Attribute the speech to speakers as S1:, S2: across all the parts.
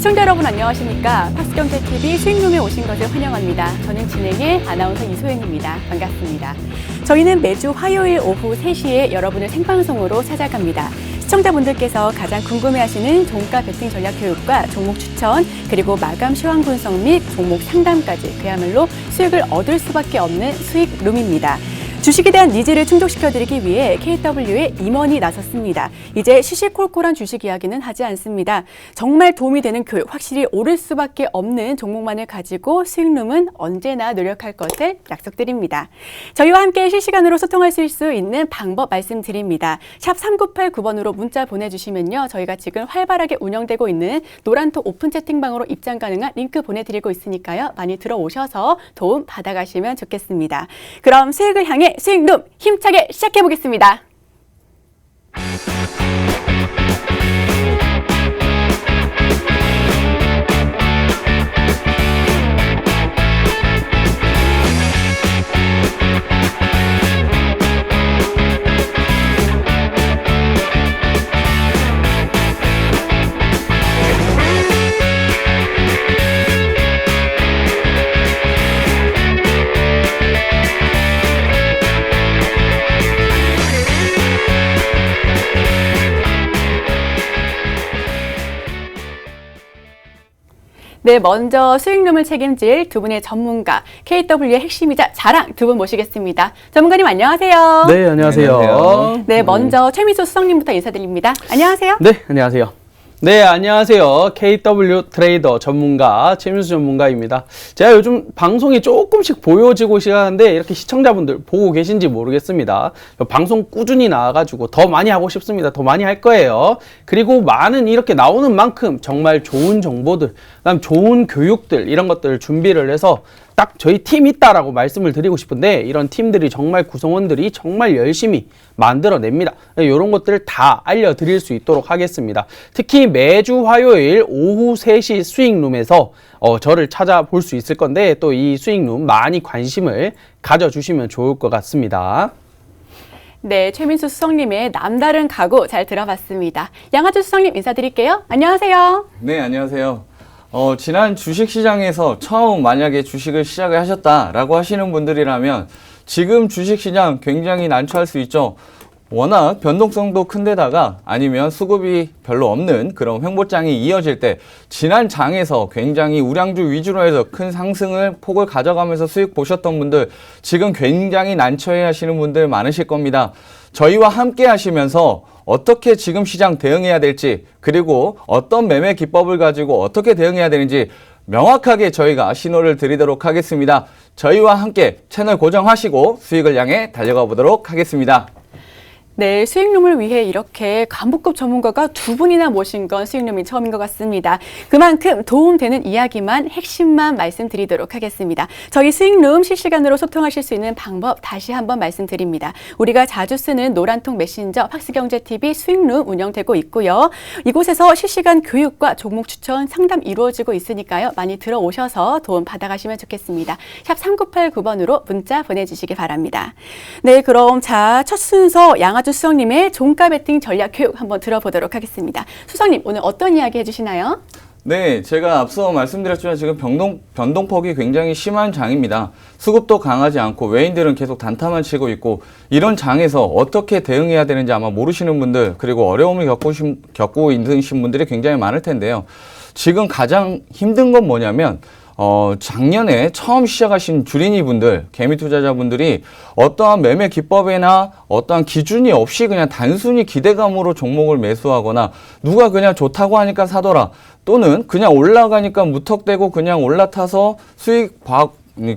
S1: 시청자 여러분 안녕하십니까? 박스경제TV 수익룸에 오신 것을 환영합니다. 저는 진행의 아나운서 이소연입니다. 반갑습니다. 저희는 매주 화요일 오후 3시에 여러분을 생방송으로 찾아갑니다. 시청자분들께서 가장 궁금해하시는 종가 베팅 전략 교육과 종목 추천, 그리고 마감 시황 분석 및 종목 상담까지 그야말로 수익을 얻을 수밖에 없는 수익룸입니다. 주식에 대한 니즈를 충족시켜드리기 위해 KW의 임원이 나섰습니다. 이제 시시콜콜한 주식 이야기는 하지 않습니다. 정말 도움이 되는 교육, 확실히 오를 수밖에 없는 종목만을 가지고 수익룸은 언제나 노력할 것을 약속드립니다. 저희와 함께 실시간으로 소통하실 수 있는 방법 말씀드립니다. 샵 3989번으로 문자 보내주시면요. 저희가 지금 활발하게 운영되고 있는 노란톡 오픈 채팅방으로 입장 가능한 링크 보내드리고 있으니까요. 많이 들어오셔서 도움 받아가시면 좋겠습니다. 그럼 수익을 향해 수익룸 힘차게 시작해보겠습니다. 네, 먼저 수익룸을 책임질 두 분의 전문가, KW의 핵심이자 자랑 두 분 모시겠습니다. 전문가님 안녕하세요.
S2: 네, 안녕하세요.
S1: 네, 먼저 최민수 수석님부터 인사드립니다. 안녕하세요.
S2: 네, 안녕하세요. 네, 안녕하세요. KW 트레이더 전문가 최민수 전문가입니다. 제가 요즘 방송이 조금씩 보여지고 시작하는데 이렇게 시청자분들 보고 계신지 모르겠습니다. 방송 꾸준히 나와가지고 더 많이 하고 싶습니다. 더 많이 할 거예요. 그리고 많은 이렇게 나오는 만큼 정말 좋은 정보들, 그다음 좋은 교육들 이런 것들을 준비를 해서 딱 저희 팀 있다라고 말씀을 드리고 싶은데 이런 팀들이 정말 구성원들이 정말 열심히 만들어냅니다. 이런 것들을 다 알려드릴 수 있도록 하겠습니다. 특히 매주 화요일 오후 3시 수익룸에서 저를 찾아볼 수 있을 건데 또 이 수익룸 많이 관심을 가져주시면 좋을 것 같습니다.
S1: 네, 최민수 수석님의 남다른 각오 잘 들어봤습니다. 양하주 수석님 인사드릴게요. 안녕하세요.
S3: 네, 안녕하세요. 지난 주식시장에서 처음 만약에 주식을 시작을 하셨다라고 하시는 분들이라면 지금 주식시장 굉장히 난처할 수 있죠. 워낙 변동성도 큰데다가 아니면 수급이 별로 없는 그런 횡보장이 이어질 때 지난 장에서 굉장히 우량주 위주로 해서 큰 상승을 폭을 가져가면서 수익 보셨던 분들 지금 굉장히 난처해 하시는 분들 많으실 겁니다. 저희와 함께 하시면서 어떻게 지금 시장 대응해야 될지 그리고 어떤 매매 기법을 가지고 어떻게 대응해야 되는지 명확하게 저희가 신호를 드리도록 하겠습니다. 저희와 함께 채널 고정하시고 수익을 향해 달려가 보도록 하겠습니다.
S1: 네, 수익룸을 위해 이렇게 간부급 전문가가 두 분이나 모신 건 수익룸이 처음인 것 같습니다. 그만큼 도움되는 이야기만 핵심만 말씀드리도록 하겠습니다. 저희 수익룸 실시간으로 소통하실 수 있는 방법 다시 한번 말씀드립니다. 우리가 자주 쓰는 노란통 메신저 박스경제TV 수익룸 운영되고 있고요. 이곳에서 실시간 교육과 종목 추천 상담 이루어지고 있으니까요. 많이 들어오셔서 도움 받아가시면 좋겠습니다. 샵 3989번으로 문자 보내주시기 바랍니다. 네, 그럼 첫 순서 양아주 수석님의 종가 베팅 전략 교육 한번 들어보도록 하겠습니다. 수석님, 오늘 어떤 이야기 해주시나요?
S3: 네, 제가 앞서 말씀드렸지만 지금 변동폭이 굉장히 심한 장입니다. 수급도 강하지 않고 외인들은 계속 단타만 치고 있고 이런 장에서 어떻게 대응해야 되는지 아마 모르시는 분들 그리고 어려움을 겪고 있으신 분들이 굉장히 많을 텐데요. 지금 가장 힘든 건 뭐냐면 작년에 처음 시작하신 주린이 분들, 개미 투자자분들이 어떠한 매매 기법이나 어떠한 기준이 없이 그냥 단순히 기대감으로 종목을 매수하거나 누가 그냥 좋다고 하니까 사더라 또는 그냥 올라가니까 무턱대고 그냥 올라타서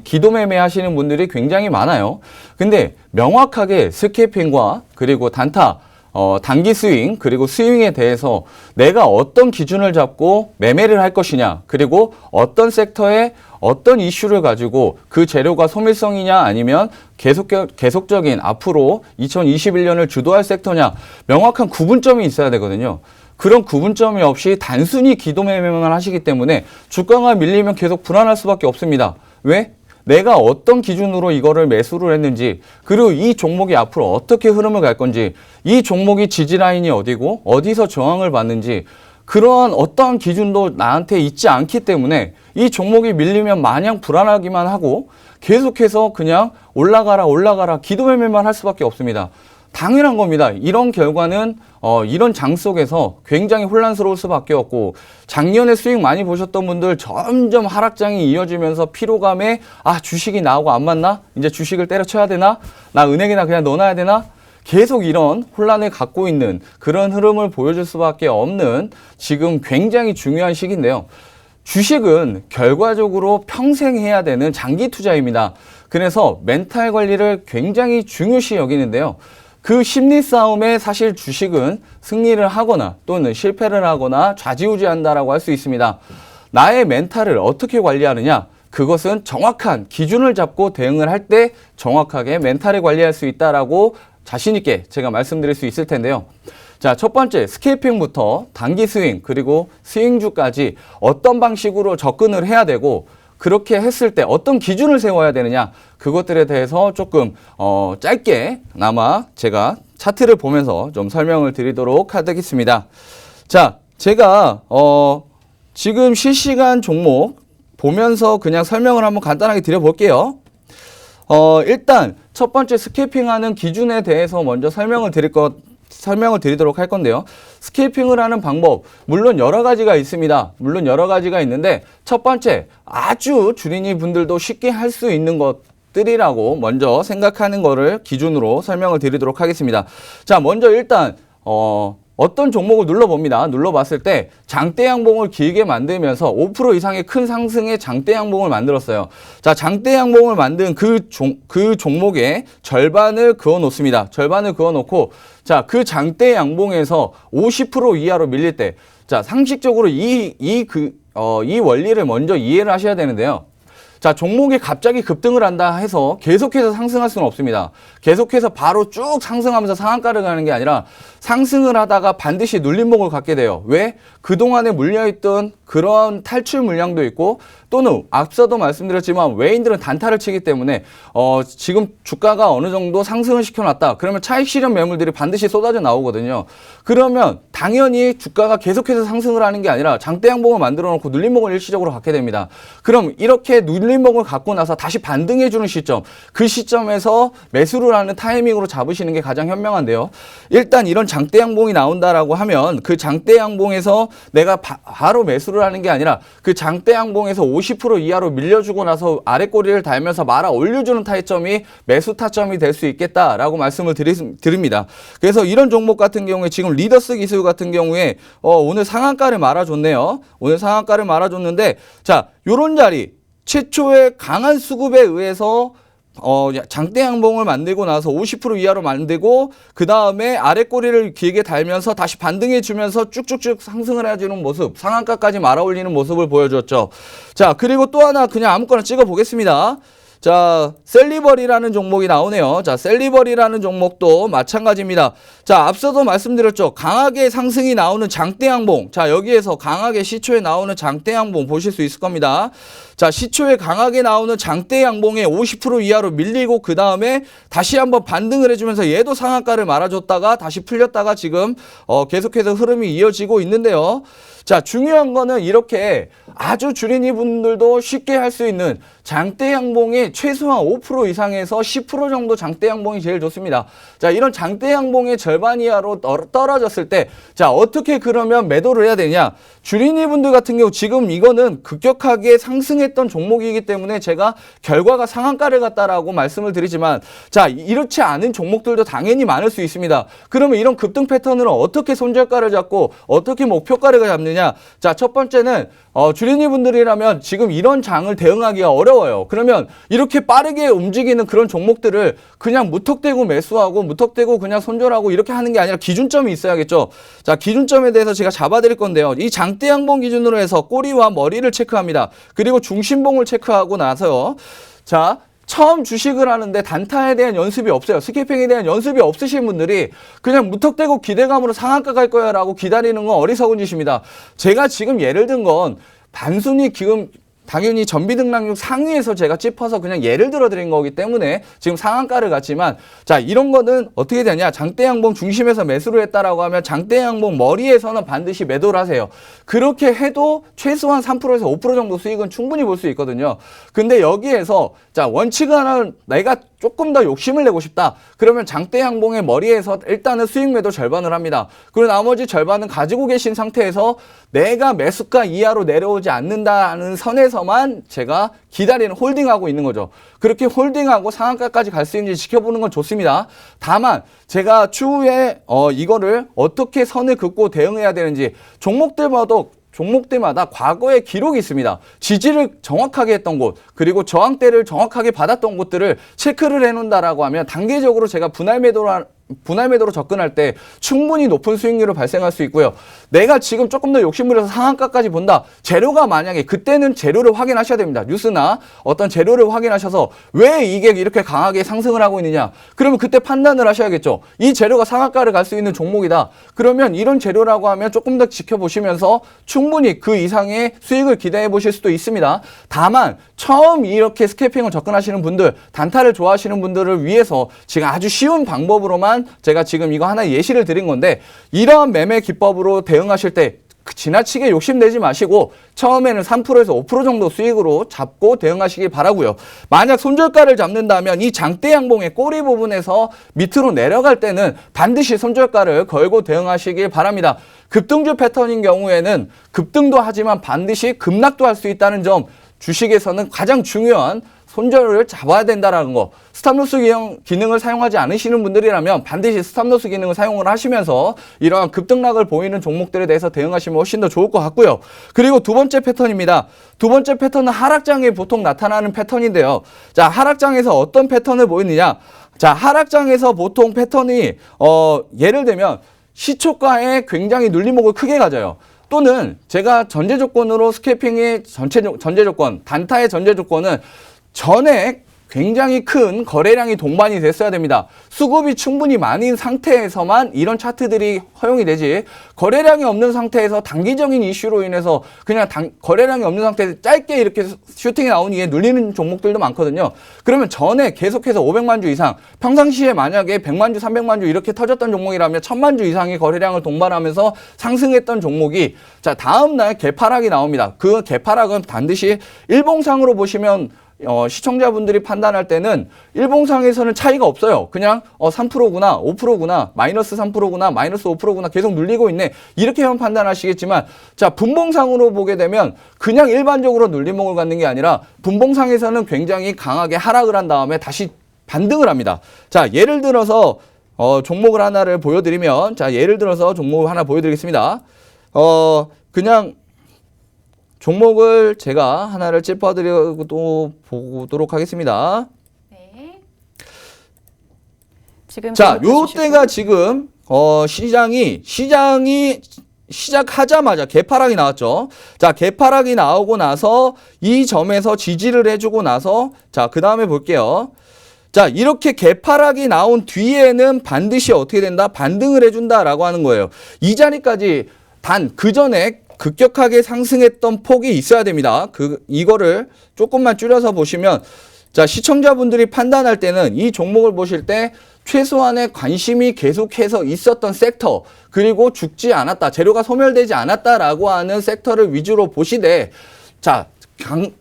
S3: 기도 매매 하시는 분들이 굉장히 많아요. 근데 명확하게 스캐핑과 그리고 단타, 단기 스윙 그리고 스윙에 대해서 내가 어떤 기준을 잡고 매매를 할 것이냐 그리고 어떤 섹터에 어떤 이슈를 가지고 그 재료가 소밀성이냐 아니면 계속적인 앞으로 2021년을 주도할 섹터냐 명확한 구분점이 있어야 되거든요. 그런 구분점이 없이 단순히 기도 매매만 하시기 때문에 주가가 밀리면 계속 불안할 수밖에 없습니다. 왜? 내가 어떤 기준으로 이거를 매수를 했는지 그리고 이 종목이 앞으로 어떻게 흐름을 갈 건지 이 종목이 지지라인이 어디고 어디서 저항을 받는지 그러한 어떠한 기준도 나한테 있지 않기 때문에 이 종목이 밀리면 마냥 불안하기만 하고 계속해서 그냥 올라가라 기도매매만 할 수밖에 없습니다. 당연한 겁니다. 이런 결과는 이런 장 속에서 굉장히 혼란스러울 수밖에 없고, 작년에 수익 많이 보셨던 분들 점점 하락장이 이어지면서 피로감에 주식이 나하고 안 맞나? 이제 주식을 때려쳐야 되나? 나 은행에나 그냥 넣어놔야 되나? 계속 이런 혼란을 갖고 있는 그런 흐름을 보여줄 수밖에 없는 지금 굉장히 중요한 시기인데요. 주식은 결과적으로 평생 해야 되는 장기 투자입니다. 그래서 멘탈 관리를 굉장히 중요시 여기는데요. 그 심리 싸움에 사실 주식은 승리를 하거나 또는 실패를 하거나 좌지우지한다라고 할 수 있습니다. 나의 멘탈을 어떻게 관리하느냐? 그것은 정확한 기준을 잡고 대응을 할 때 정확하게 멘탈을 관리할 수 있다라고 자신 있게 제가 말씀드릴 수 있을 텐데요. 자, 첫 번째 스케이핑부터 단기 스윙 그리고 스윙주까지 어떤 방식으로 접근을 해야 되고, 그렇게 했을 때 어떤 기준을 세워야 되느냐, 그것들에 대해서 조금 짧게나마 제가 차트를 보면서 좀 설명을 드리도록 하겠습니다. 자, 제가 지금 실시간 종목 보면서 그냥 설명을 한번 간단하게 드려볼게요. 일단 첫 번째 스케이핑하는 기준에 대해서 먼저 설명을 드리도록 할 건데요. 스케이핑을 하는 방법, 물론 여러 가지가 있습니다. 물론 여러 가지가 있는데, 첫 번째, 아주 주린이 분들도 쉽게 할 수 있는 것들이라고 먼저 생각하는 거를 기준으로 설명을 드리도록 하겠습니다. 자, 먼저 일단 어떤 종목을 눌러봅니다. 눌러봤을 때 장대 양봉을 길게 만들면서 5% 이상의 큰 상승의 장대 양봉을 만들었어요. 자, 장대 양봉을 만든 그 종목의 절반을 그어 놓습니다. 절반을 그어 놓고, 자, 그 장대 양봉에서 50% 이하로 밀릴 때, 자, 상식적으로 이 원리를 먼저 이해를 하셔야 되는데요. 자, 종목이 갑자기 급등을 한다 해서 계속해서 상승할 수는 없습니다. 계속해서 바로 쭉 상승하면서 상한가를 가는 게 아니라 상승을 하다가 반드시 눌림목을 갖게 돼요. 왜? 그동안에 물려있던 그런 탈출 물량도 있고, 또는 앞서도 말씀드렸지만 외인들은 단타를 치기 때문에 지금 주가가 어느 정도 상승을 시켜놨다. 그러면 차익 실현 매물들이 반드시 쏟아져 나오거든요. 그러면 당연히 주가가 계속해서 상승을 하는 게 아니라 장대 양봉을 만들어 놓고 눌림목을 일시적으로 갖게 됩니다. 그럼 이렇게 눌림목을 갖고 나서 다시 반등해주는 시점, 그 시점에서 매수를 하는 타이밍으로 잡으시는 게 가장 현명한데요. 일단 이런 장대 양봉이 나온다라고 하면 그 장대 양봉에서 내가 바로 매수를 하는 게 아니라 그 장대 양봉에서 50% 이하로 밀려주고 나서 아래 꼬리를 달면서 말아 올려주는 타점이 매수 타점이 될 수 있겠다라고 말씀을 드립니다. 그래서 이런 종목 같은 경우에 지금 리더스 기술 같은 경우에 오늘 상한가를 말아줬네요. 오늘 상한가를 말아줬는데, 자, 요런 자리 최초의 강한 수급에 의해서 장대 양봉을 만들고 나서 50% 이하로 만들고, 그 다음에 아래 꼬리를 길게 달면서 다시 반등해 주면서 쭉쭉쭉 상승을 해주는 모습, 상한가까지 말아 올리는 모습을 보여줬죠. 자, 그리고 또 하나 그냥 아무거나 찍어 보겠습니다. 자, 셀리버리라는 종목이 나오네요. 자, 셀리버리라는 종목도 마찬가지입니다. 자, 앞서도 말씀드렸죠. 강하게 상승이 나오는 장대 양봉. 자, 여기에서 강하게 시초에 나오는 장대 양봉 보실 수 있을 겁니다. 자, 시초에 강하게 나오는 장대 양봉에 50% 이하로 밀리고, 그 다음에 다시 한번 반등을 해주면서 얘도 상한가를 말아줬다가 다시 풀렸다가 지금 계속해서 흐름이 이어지고 있는데요. 자, 중요한 거는 이렇게 아주 주린이 분들도 쉽게 할 수 있는 장대 양봉이 최소한 5% 이상에서 10% 정도 장대 양봉이 제일 좋습니다. 자, 이런 장대 양봉의 절반 이하로 떨어졌을 때, 자, 어떻게 그러면 매도를 해야 되냐? 주린이 분들 같은 경우 지금 이거는 급격하게 상승했던 종목이기 때문에 제가 결과가 상한가를 갔다라고 말씀을 드리지만, 자, 이렇지 않은 종목들도 당연히 많을 수 있습니다. 그러면 이런 급등 패턴으로 어떻게 손절가를 잡고 어떻게 목표가를 잡느냐? 자, 첫 번째는 주린이 분들이라면 지금 이런 장을 대응하기가 어려워요. 그러면 이렇게 빠르게 움직이는 그런 종목들을 그냥 무턱대고 매수하고 무턱대고 그냥 손절하고 이렇게 하는 게 아니라 기준점이 있어야겠죠. 자, 기준점에 대해서 제가 잡아드릴 건데요. 이 장대 양봉 기준으로 해서 꼬리와 머리를 체크합니다. 그리고 중심봉을 체크하고 나서, 자, 처음 주식을 하는데 단타에 대한 연습이 없어요. 스케이핑에 대한 연습이 없으신 분들이 그냥 무턱대고 기대감으로 상한가 갈 거야 라고 기다리는 건 어리석은 짓입니다. 제가 지금 예를 든 건 단순히 지금 당연히 전비등락률 상위에서 제가 짚어서 그냥 예를 들어 드린 거기 때문에 지금 상한가를 갔지만, 자, 이런 거는 어떻게 되냐? 장대 양봉 중심에서 매수를 했다라고 하면 장대 양봉 머리에서는 반드시 매도를 하세요. 그렇게 해도 최소한 3%에서 5% 정도 수익은 충분히 볼 수 있거든요. 근데 여기에서 자, 원칙은 하나, 내가 조금 더 욕심을 내고 싶다. 그러면 장대 양봉의 머리에서 일단은 수익 매도 절반을 합니다. 그리고 나머지 절반은 가지고 계신 상태에서 내가 매수가 이하로 내려오지 않는다는 선에서만 제가 기다리는, 홀딩하고 있는 거죠. 그렇게 홀딩하고 상한가까지 갈 수 있는지 지켜보는 건 좋습니다. 다만 제가 추후에 이거를 어떻게 선을 긋고 대응해야 되는지 종목들마다 과거의 기록이 있습니다. 지지를 정확하게 했던 곳, 그리고 저항대를 정확하게 받았던 곳들을 체크를 해놓는다라고 하면 단계적으로 제가 분할 매도로 접근할 때 충분히 높은 수익률을 발생할 수 있고요. 내가 지금 조금 더 욕심부려서 상한가까지 본다. 재료가 만약에, 그때는 재료를 확인하셔야 됩니다. 뉴스나 어떤 재료를 확인하셔서 왜 이게 이렇게 강하게 상승을 하고 있느냐. 그러면 그때 판단을 하셔야겠죠. 이 재료가 상한가를 갈 수 있는 종목이다. 그러면 이런 재료라고 하면 조금 더 지켜보시면서 충분히 그 이상의 수익을 기대해 보실 수도 있습니다. 다만 처음 이렇게 스캐핑을 접근하시는 분들, 단타를 좋아하시는 분들을 위해서 지금 아주 쉬운 방법으로만 제가 지금 이거 하나 예시를 드린 건데, 이러한 매매 기법으로 대응하실 때 지나치게 욕심내지 마시고 처음에는 3%에서 5% 정도 수익으로 잡고 대응하시기 바라고요. 만약 손절가를 잡는다면 이 장대 양봉의 꼬리 부분에서 밑으로 내려갈 때는 반드시 손절가를 걸고 대응하시길 바랍니다. 급등주 패턴인 경우에는 급등도 하지만 반드시 급락도 할 수 있다는 점, 주식에서는 가장 중요한 손절을 잡아야 된다라는 거. 스탑로스 기능을 사용하지 않으시는 분들이라면 반드시 스탑로스 기능을 사용을 하시면서 이러한 급등락을 보이는 종목들에 대해서 대응하시면 훨씬 더 좋을 것 같고요. 그리고 두 번째 패턴입니다. 두 번째 패턴은 하락장에 보통 나타나는 패턴인데요. 자, 하락장에서 어떤 패턴을 보이느냐? 자, 하락장에서 보통 패턴이 예를 들면 시초가에 굉장히 눌림목을 크게 가져요. 또는 제가 전제 조건으로 스캐핑의 전제 조건, 단타의 전제 조건은 전에 굉장히 큰 거래량이 동반이 됐어야 됩니다. 수급이 충분히 많은 상태에서만 이런 차트들이 허용이 되지, 거래량이 없는 상태에서 단기적인 이슈로 인해서 그냥 거래량이 없는 상태에서 짧게 이렇게 슈팅이 나오니 눌리는 종목들도 많거든요. 그러면 전에 계속해서 500만 주 이상, 평상시에 만약에 100만 주, 300만 주 이렇게 터졌던 종목이라면 1000만 주 이상의 거래량을 동반하면서 상승했던 종목이, 자, 다음날 개파락이 나옵니다. 그 개파락은 반드시 일봉상으로 보시면 시청자분들이 판단할 때는 일봉상에서는 차이가 없어요. 그냥 3%구나, 5%구나, 마이너스 3%구나, 마이너스 5%구나 계속 눌리고 있네. 이렇게만 판단하시겠지만, 자, 분봉상으로 보게 되면 그냥 일반적으로 눌림목을 갖는 게 아니라 분봉상에서는 굉장히 강하게 하락을 한 다음에 다시 반등을 합니다. 자, 예를 들어서 종목을 하나를 보여드리면, 자, 예를 들어서 종목을 하나 보여드리겠습니다. 그냥 종목을 제가 하나를 짚어드리고 보도록 하겠습니다.
S1: 네. 지금
S3: 자, 요때가 지금 시장이 시작하자마자 개파락이 나왔죠. 자, 개파락이 나오고 나서 이 점에서 지지를 해주고 나서, 자, 그 다음에 볼게요. 자, 이렇게 개파락이 나온 뒤에는 반드시 어떻게 된다? 반등을 해준다라고 하는 거예요. 이 자리까지 그 전에 급격하게 상승했던 폭이 있어야 됩니다. 이거를 조금만 줄여서 보시면, 자, 시청자분들이 판단할 때는 이 종목을 보실 때 최소한의 관심이 계속해서 있었던 섹터, 그리고 죽지 않았다, 재료가 소멸되지 않았다라고 하는 섹터를 위주로 보시되, 자,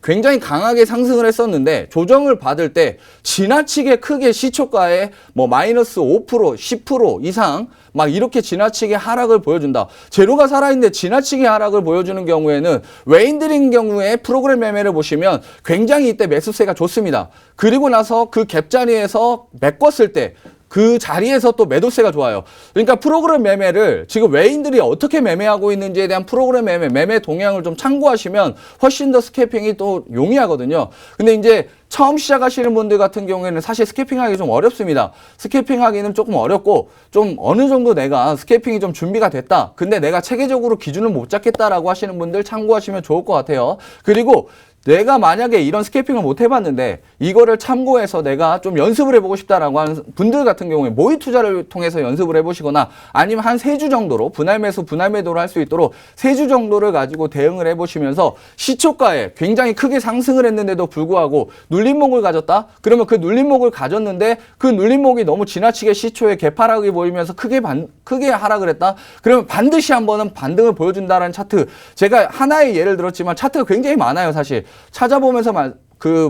S3: 굉장히 강하게 상승을 했었는데 조정을 받을 때 지나치게 크게 시초가에 뭐 마이너스 5%, 10% 이상 막 이렇게 지나치게 하락을 보여준다. 재료가 살아있는데 지나치게 하락을 보여주는 경우에는 외인들인 경우에 프로그램 매매를 보시면 굉장히 이때 매수세가 좋습니다. 그리고 나서 그 갭자리에서 메꿨을 때 그 자리에서 또 매도세가 좋아요. 그러니까 프로그램 매매를 지금 외인들이 어떻게 매매하고 있는지에 대한 프로그램 매매 동향을 좀 참고하시면 훨씬 더 스캐핑이 또 용이하거든요. 근데 이제 처음 시작하시는 분들 같은 경우에는 사실 스캐핑하기 좀 어렵습니다. 스캐핑하기는 조금 어렵고, 좀 어느 정도 내가 스캐핑이 좀 준비가 됐다, 근데 내가 체계적으로 기준을 못 잡겠다라고 하시는 분들 참고하시면 좋을 것 같아요. 그리고 내가 만약에 이런 스케이핑을 못 해봤는데 이거를 참고해서 내가 좀 연습을 해보고 싶다라고 하는 분들 같은 경우에 모의 투자를 통해서 연습을 해보시거나 아니면 한 3주 정도로 분할 매수, 분할 매도를 할 수 있도록 3주 정도를 가지고 대응을 해보시면서 시초가에 굉장히 크게 상승을 했는데도 불구하고 눌림목을 가졌다? 그러면 그 눌림목을 가졌는데 그 눌림목이 너무 지나치게 시초에 개파락이 보이면서 크게 하락을 했다? 그러면 반드시 한 번은 반등을 보여준다라는 차트. 제가 하나의 예를 들었지만 차트가 굉장히 많아요, 사실. 찾아보면서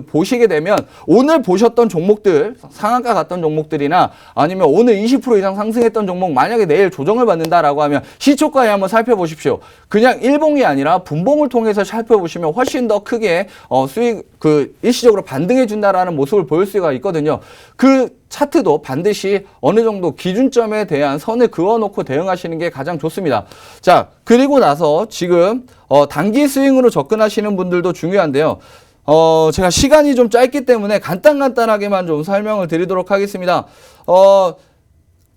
S3: 보시게 되면 오늘 보셨던 종목들, 상한가 갔던 종목들이나 아니면 오늘 20% 이상 상승했던 종목 만약에 내일 조정을 받는다라고 하면 시초가에 한번 살펴보십시오. 그냥 일봉이 아니라 분봉을 통해서 살펴보시면 훨씬 더 크게 수익 일시적으로 반등해 준다라는 모습을 보일 수가 있거든요. 그 차트도 반드시 어느 정도 기준점에 대한 선을 그어놓고 대응하시는 게 가장 좋습니다. 자, 그리고 나서 지금 단기 스윙으로 접근하시는 분들도 중요한데요. 제가 시간이 좀 짧기 때문에 간단하게만 좀 설명을 드리도록 하겠습니다.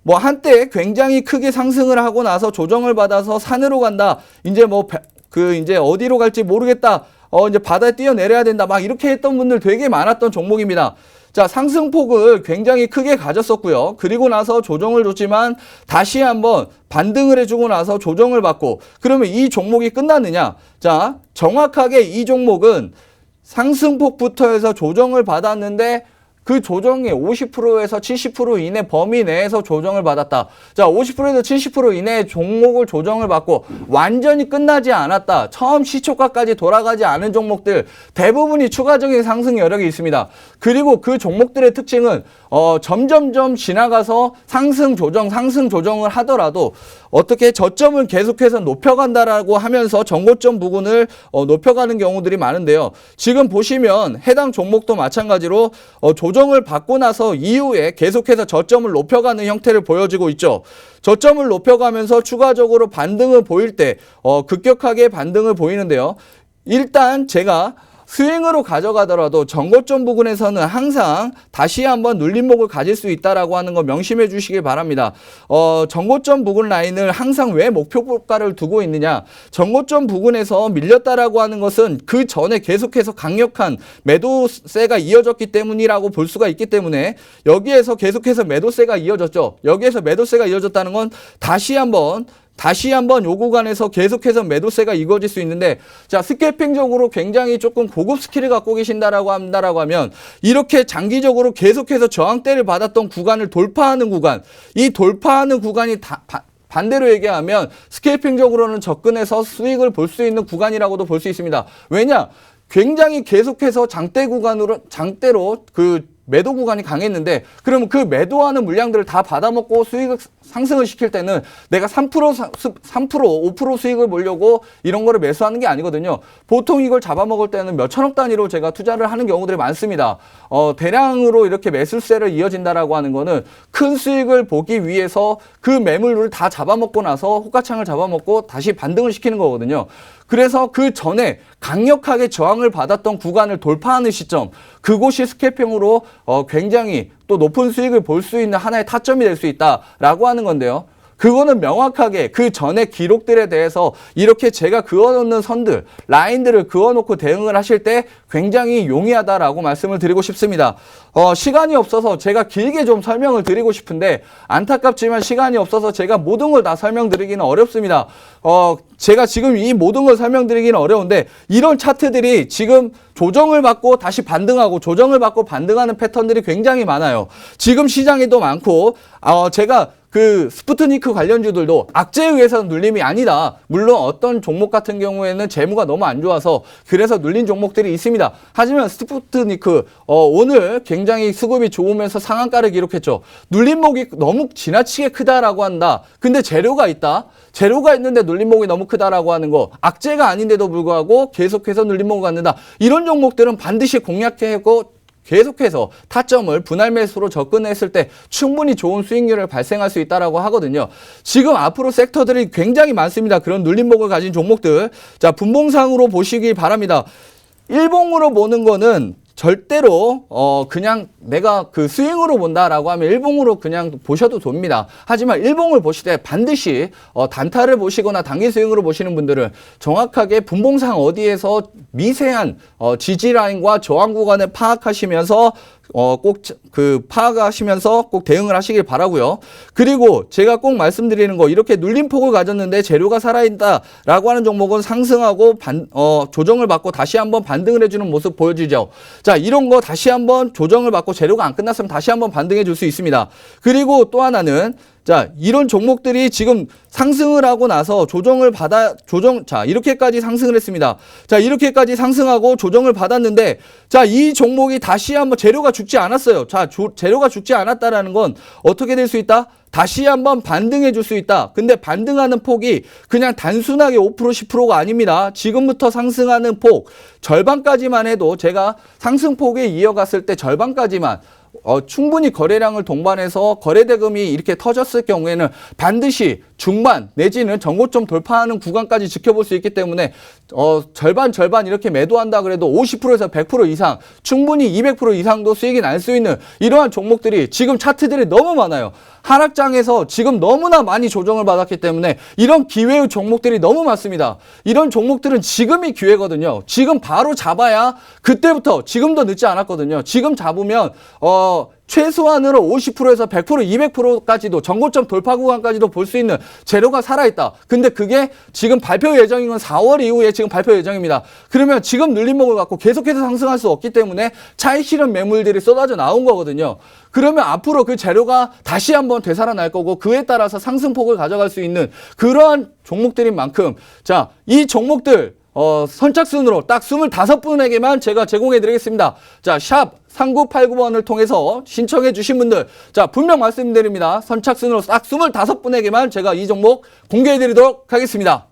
S3: 한때 굉장히 크게 상승을 하고 나서 조정을 받아서 산으로 간다. 이제 이제 어디로 갈지 모르겠다. 이제 바다에 뛰어내려야 된다. 막 이렇게 했던 분들 되게 많았던 종목입니다. 자, 상승폭을 굉장히 크게 가졌었고요. 그리고 나서 조정을 줬지만 다시 한번 반등을 해주고 나서 조정을 받고 그러면 이 종목이 끝났느냐? 자, 정확하게 이 종목은 상승폭부터 해서 조정을 받았는데 그 조정이 50%에서 70% 이내 범위 내에서 조정을 받았다. 자, 50%에서 70% 이내의 종목을 조정을 받고 완전히 끝나지 않았다. 처음 시초가까지 돌아가지 않은 종목들 대부분이 추가적인 상승 여력이 있습니다. 그리고 그 종목들의 특징은 점점점 지나가서 상승 조정을 하더라도 어떻게 저점을 계속해서 높여간다라고 하면서 전고점 부근을 높여가는 경우들이 많은데요. 지금 보시면 해당 종목도 마찬가지로 조정을 받고 나서 이후에 계속해서 저점을 높여가는 형태를 보여주고 있죠. 저점을 높여가면서 추가적으로 반등을 보일 때 급격하게 반등을 보이는데요. 일단 제가 스윙으로 가져가더라도 전고점 부근에서는 항상 다시 한번 눌림목을 가질 수 있다라고 하는 거 명심해 주시길 바랍니다. 전고점 부근 라인을 항상 왜 목표가를 두고 있느냐? 전고점 부근에서 밀렸다라고 하는 것은 그 전에 계속해서 강력한 매도세가 이어졌기 때문이라고 볼 수가 있기 때문에 여기에서 계속해서 매도세가 이어졌죠. 여기에서 매도세가 이어졌다는 건 다시 한번 요 구간에서 계속해서 매도세가 이루어질 수 있는데, 자, 스케이핑적으로 굉장히 조금 고급 스킬을 갖고 계신다라고 하면 이렇게 장기적으로 계속해서 저항대를 받았던 구간을 돌파하는 구간, 이 돌파하는 구간이 반대로 얘기하면 스케이핑적으로는 접근해서 수익을 볼 수 있는 구간이라고도 볼 수 있습니다. 왜냐? 굉장히 계속해서 장대로 매도 구간이 강했는데 그러면 그 매도하는 물량들을 다 받아먹고 수익을 상승을 시킬 때는 내가 3%, 5% 수익을 보려고 이런 거를 매수하는 게 아니거든요. 보통 이걸 잡아먹을 때는 몇천억 단위로 제가 투자를 하는 경우들이 많습니다. 대량으로 이렇게 매수세를 이어진다라고 하는 거는 큰 수익을 보기 위해서 그 매물을 다 잡아먹고 나서 호가창을 잡아먹고 다시 반등을 시키는 거거든요. 그래서 그 전에 강력하게 저항을 받았던 구간을 돌파하는 시점, 그곳이 스케이핑으로 굉장히 또 높은 수익을 볼 수 있는 하나의 타점이 될 수 있다라고 하는 건데요. 그거는 명확하게 그 전의 기록들에 대해서 이렇게 제가 그어놓는 선들, 라인들을 그어놓고 대응을 하실 때 굉장히 용이하다라고 말씀을 드리고 싶습니다. 시간이 없어서 제가 길게 좀 설명을 드리고 싶은데 안타깝지만 시간이 없어서 제가 모든 걸 다 설명드리기는 어렵습니다. 제가 지금 이 모든 걸 설명드리기는 어려운데 이런 차트들이 지금 조정을 받고 다시 반등하고 조정을 받고 반등하는 패턴들이 굉장히 많아요. 지금 시장에도 많고 제가 스푸트니크 관련주들도 악재에 의해서 눌림이 아니다. 물론 어떤 종목 같은 경우에는 재무가 너무 안 좋아서 그래서 눌린 종목들이 있습니다. 하지만 스푸트니크 오늘 굉장히 수급이 좋으면서 상한가를 기록했죠. 눌림목이 너무 지나치게 크다라고 한다. 근데 재료가 있다. 재료가 있는데 눌림목이 너무 크다라고 하는 거, 악재가 아닌데도 불구하고 계속해서 눌림목을 갖는다. 이런 종목들은 반드시 공략하고 계속해서 타점을 분할 매수로 접근했을 때 충분히 좋은 수익률을 발생할 수 있다라고 하거든요. 지금 앞으로 섹터들이 굉장히 많습니다. 그런 눌림목을 가진 종목들. 자, 분봉상으로 보시기 바랍니다. 일봉으로 보는 거는 절대로 그냥 내가 그 스윙으로 본다라고 하면 일봉으로 그냥 보셔도 됩니다. 하지만 일봉을 보실 때 반드시 단타를 보시거나 단기 스윙으로 보시는 분들은 정확하게 분봉상 어디에서 미세한 지지 라인과 저항 구간을 파악하시면서 꼭 파악하시면서 꼭 대응을 하시길 바라고요. 그리고 제가 꼭 말씀드리는 거, 이렇게 눌림폭을 가졌는데 재료가 살아있다라고 하는 종목은 상승하고 조정을 받고 다시 한번 반등을 해주는 모습 보여주죠. 자, 이런 거 다시 한번 조정을 받고 재료가 안 끝났으면 다시 한번 반등해 줄 수 있습니다. 그리고 또 하나는, 자, 이런 종목들이 지금 상승을 하고 나서 자, 이렇게까지 상승을 했습니다. 자, 이렇게까지 상승하고 조정을 받았는데, 자, 이 종목이 다시 한번 재료가 죽지 않았어요. 자, 재료가 죽지 않았다라는 건 어떻게 될 수 있다? 다시 한번 반등해 줄 수 있다. 근데 반등하는 폭이 그냥 단순하게 5%, 10%가 아닙니다. 지금부터 상승하는 폭, 절반까지만 해도 제가 상승폭에 이어갔을 때 절반까지만 충분히 거래량을 동반해서 거래대금이 이렇게 터졌을 경우에는 반드시 중반 내지는 전고점 돌파하는 구간까지 지켜볼 수 있기 때문에 절반 이렇게 매도한다 그래도 50%에서 100% 이상, 충분히 200% 이상도 수익이 날 수 있는 이러한 종목들이 지금 차트들이 너무 많아요. 하락장에서 지금 너무나 많이 조정을 받았기 때문에 이런 기회의 종목들이 너무 많습니다. 이런 종목들은 지금이 기회거든요. 지금 바로 잡아야 그때부터, 지금도 늦지 않았거든요. 지금 잡으면 최소한으로 50%에서 100%, 200%까지도 전고점 돌파 구간까지도 볼 수 있는 재료가 살아있다. 근데 그게 지금 발표 예정인 건 4월 이후에 지금 발표 예정입니다. 그러면 지금 눌림목을 갖고 계속해서 상승할 수 없기 때문에 차익 실현 매물들이 쏟아져 나온 거거든요. 그러면 앞으로 그 재료가 다시 한번 되살아날 거고 그에 따라서 상승폭을 가져갈 수 있는 그러한 종목들인 만큼, 자, 이 종목들 선착순으로 딱 25분에게만 제가 제공해 드리겠습니다. 자, 샵 3989번을 통해서 신청해 주신 분들, 자, 분명 말씀드립니다. 선착순으로 딱 25분에게만 제가 이 종목 공개해 드리도록 하겠습니다.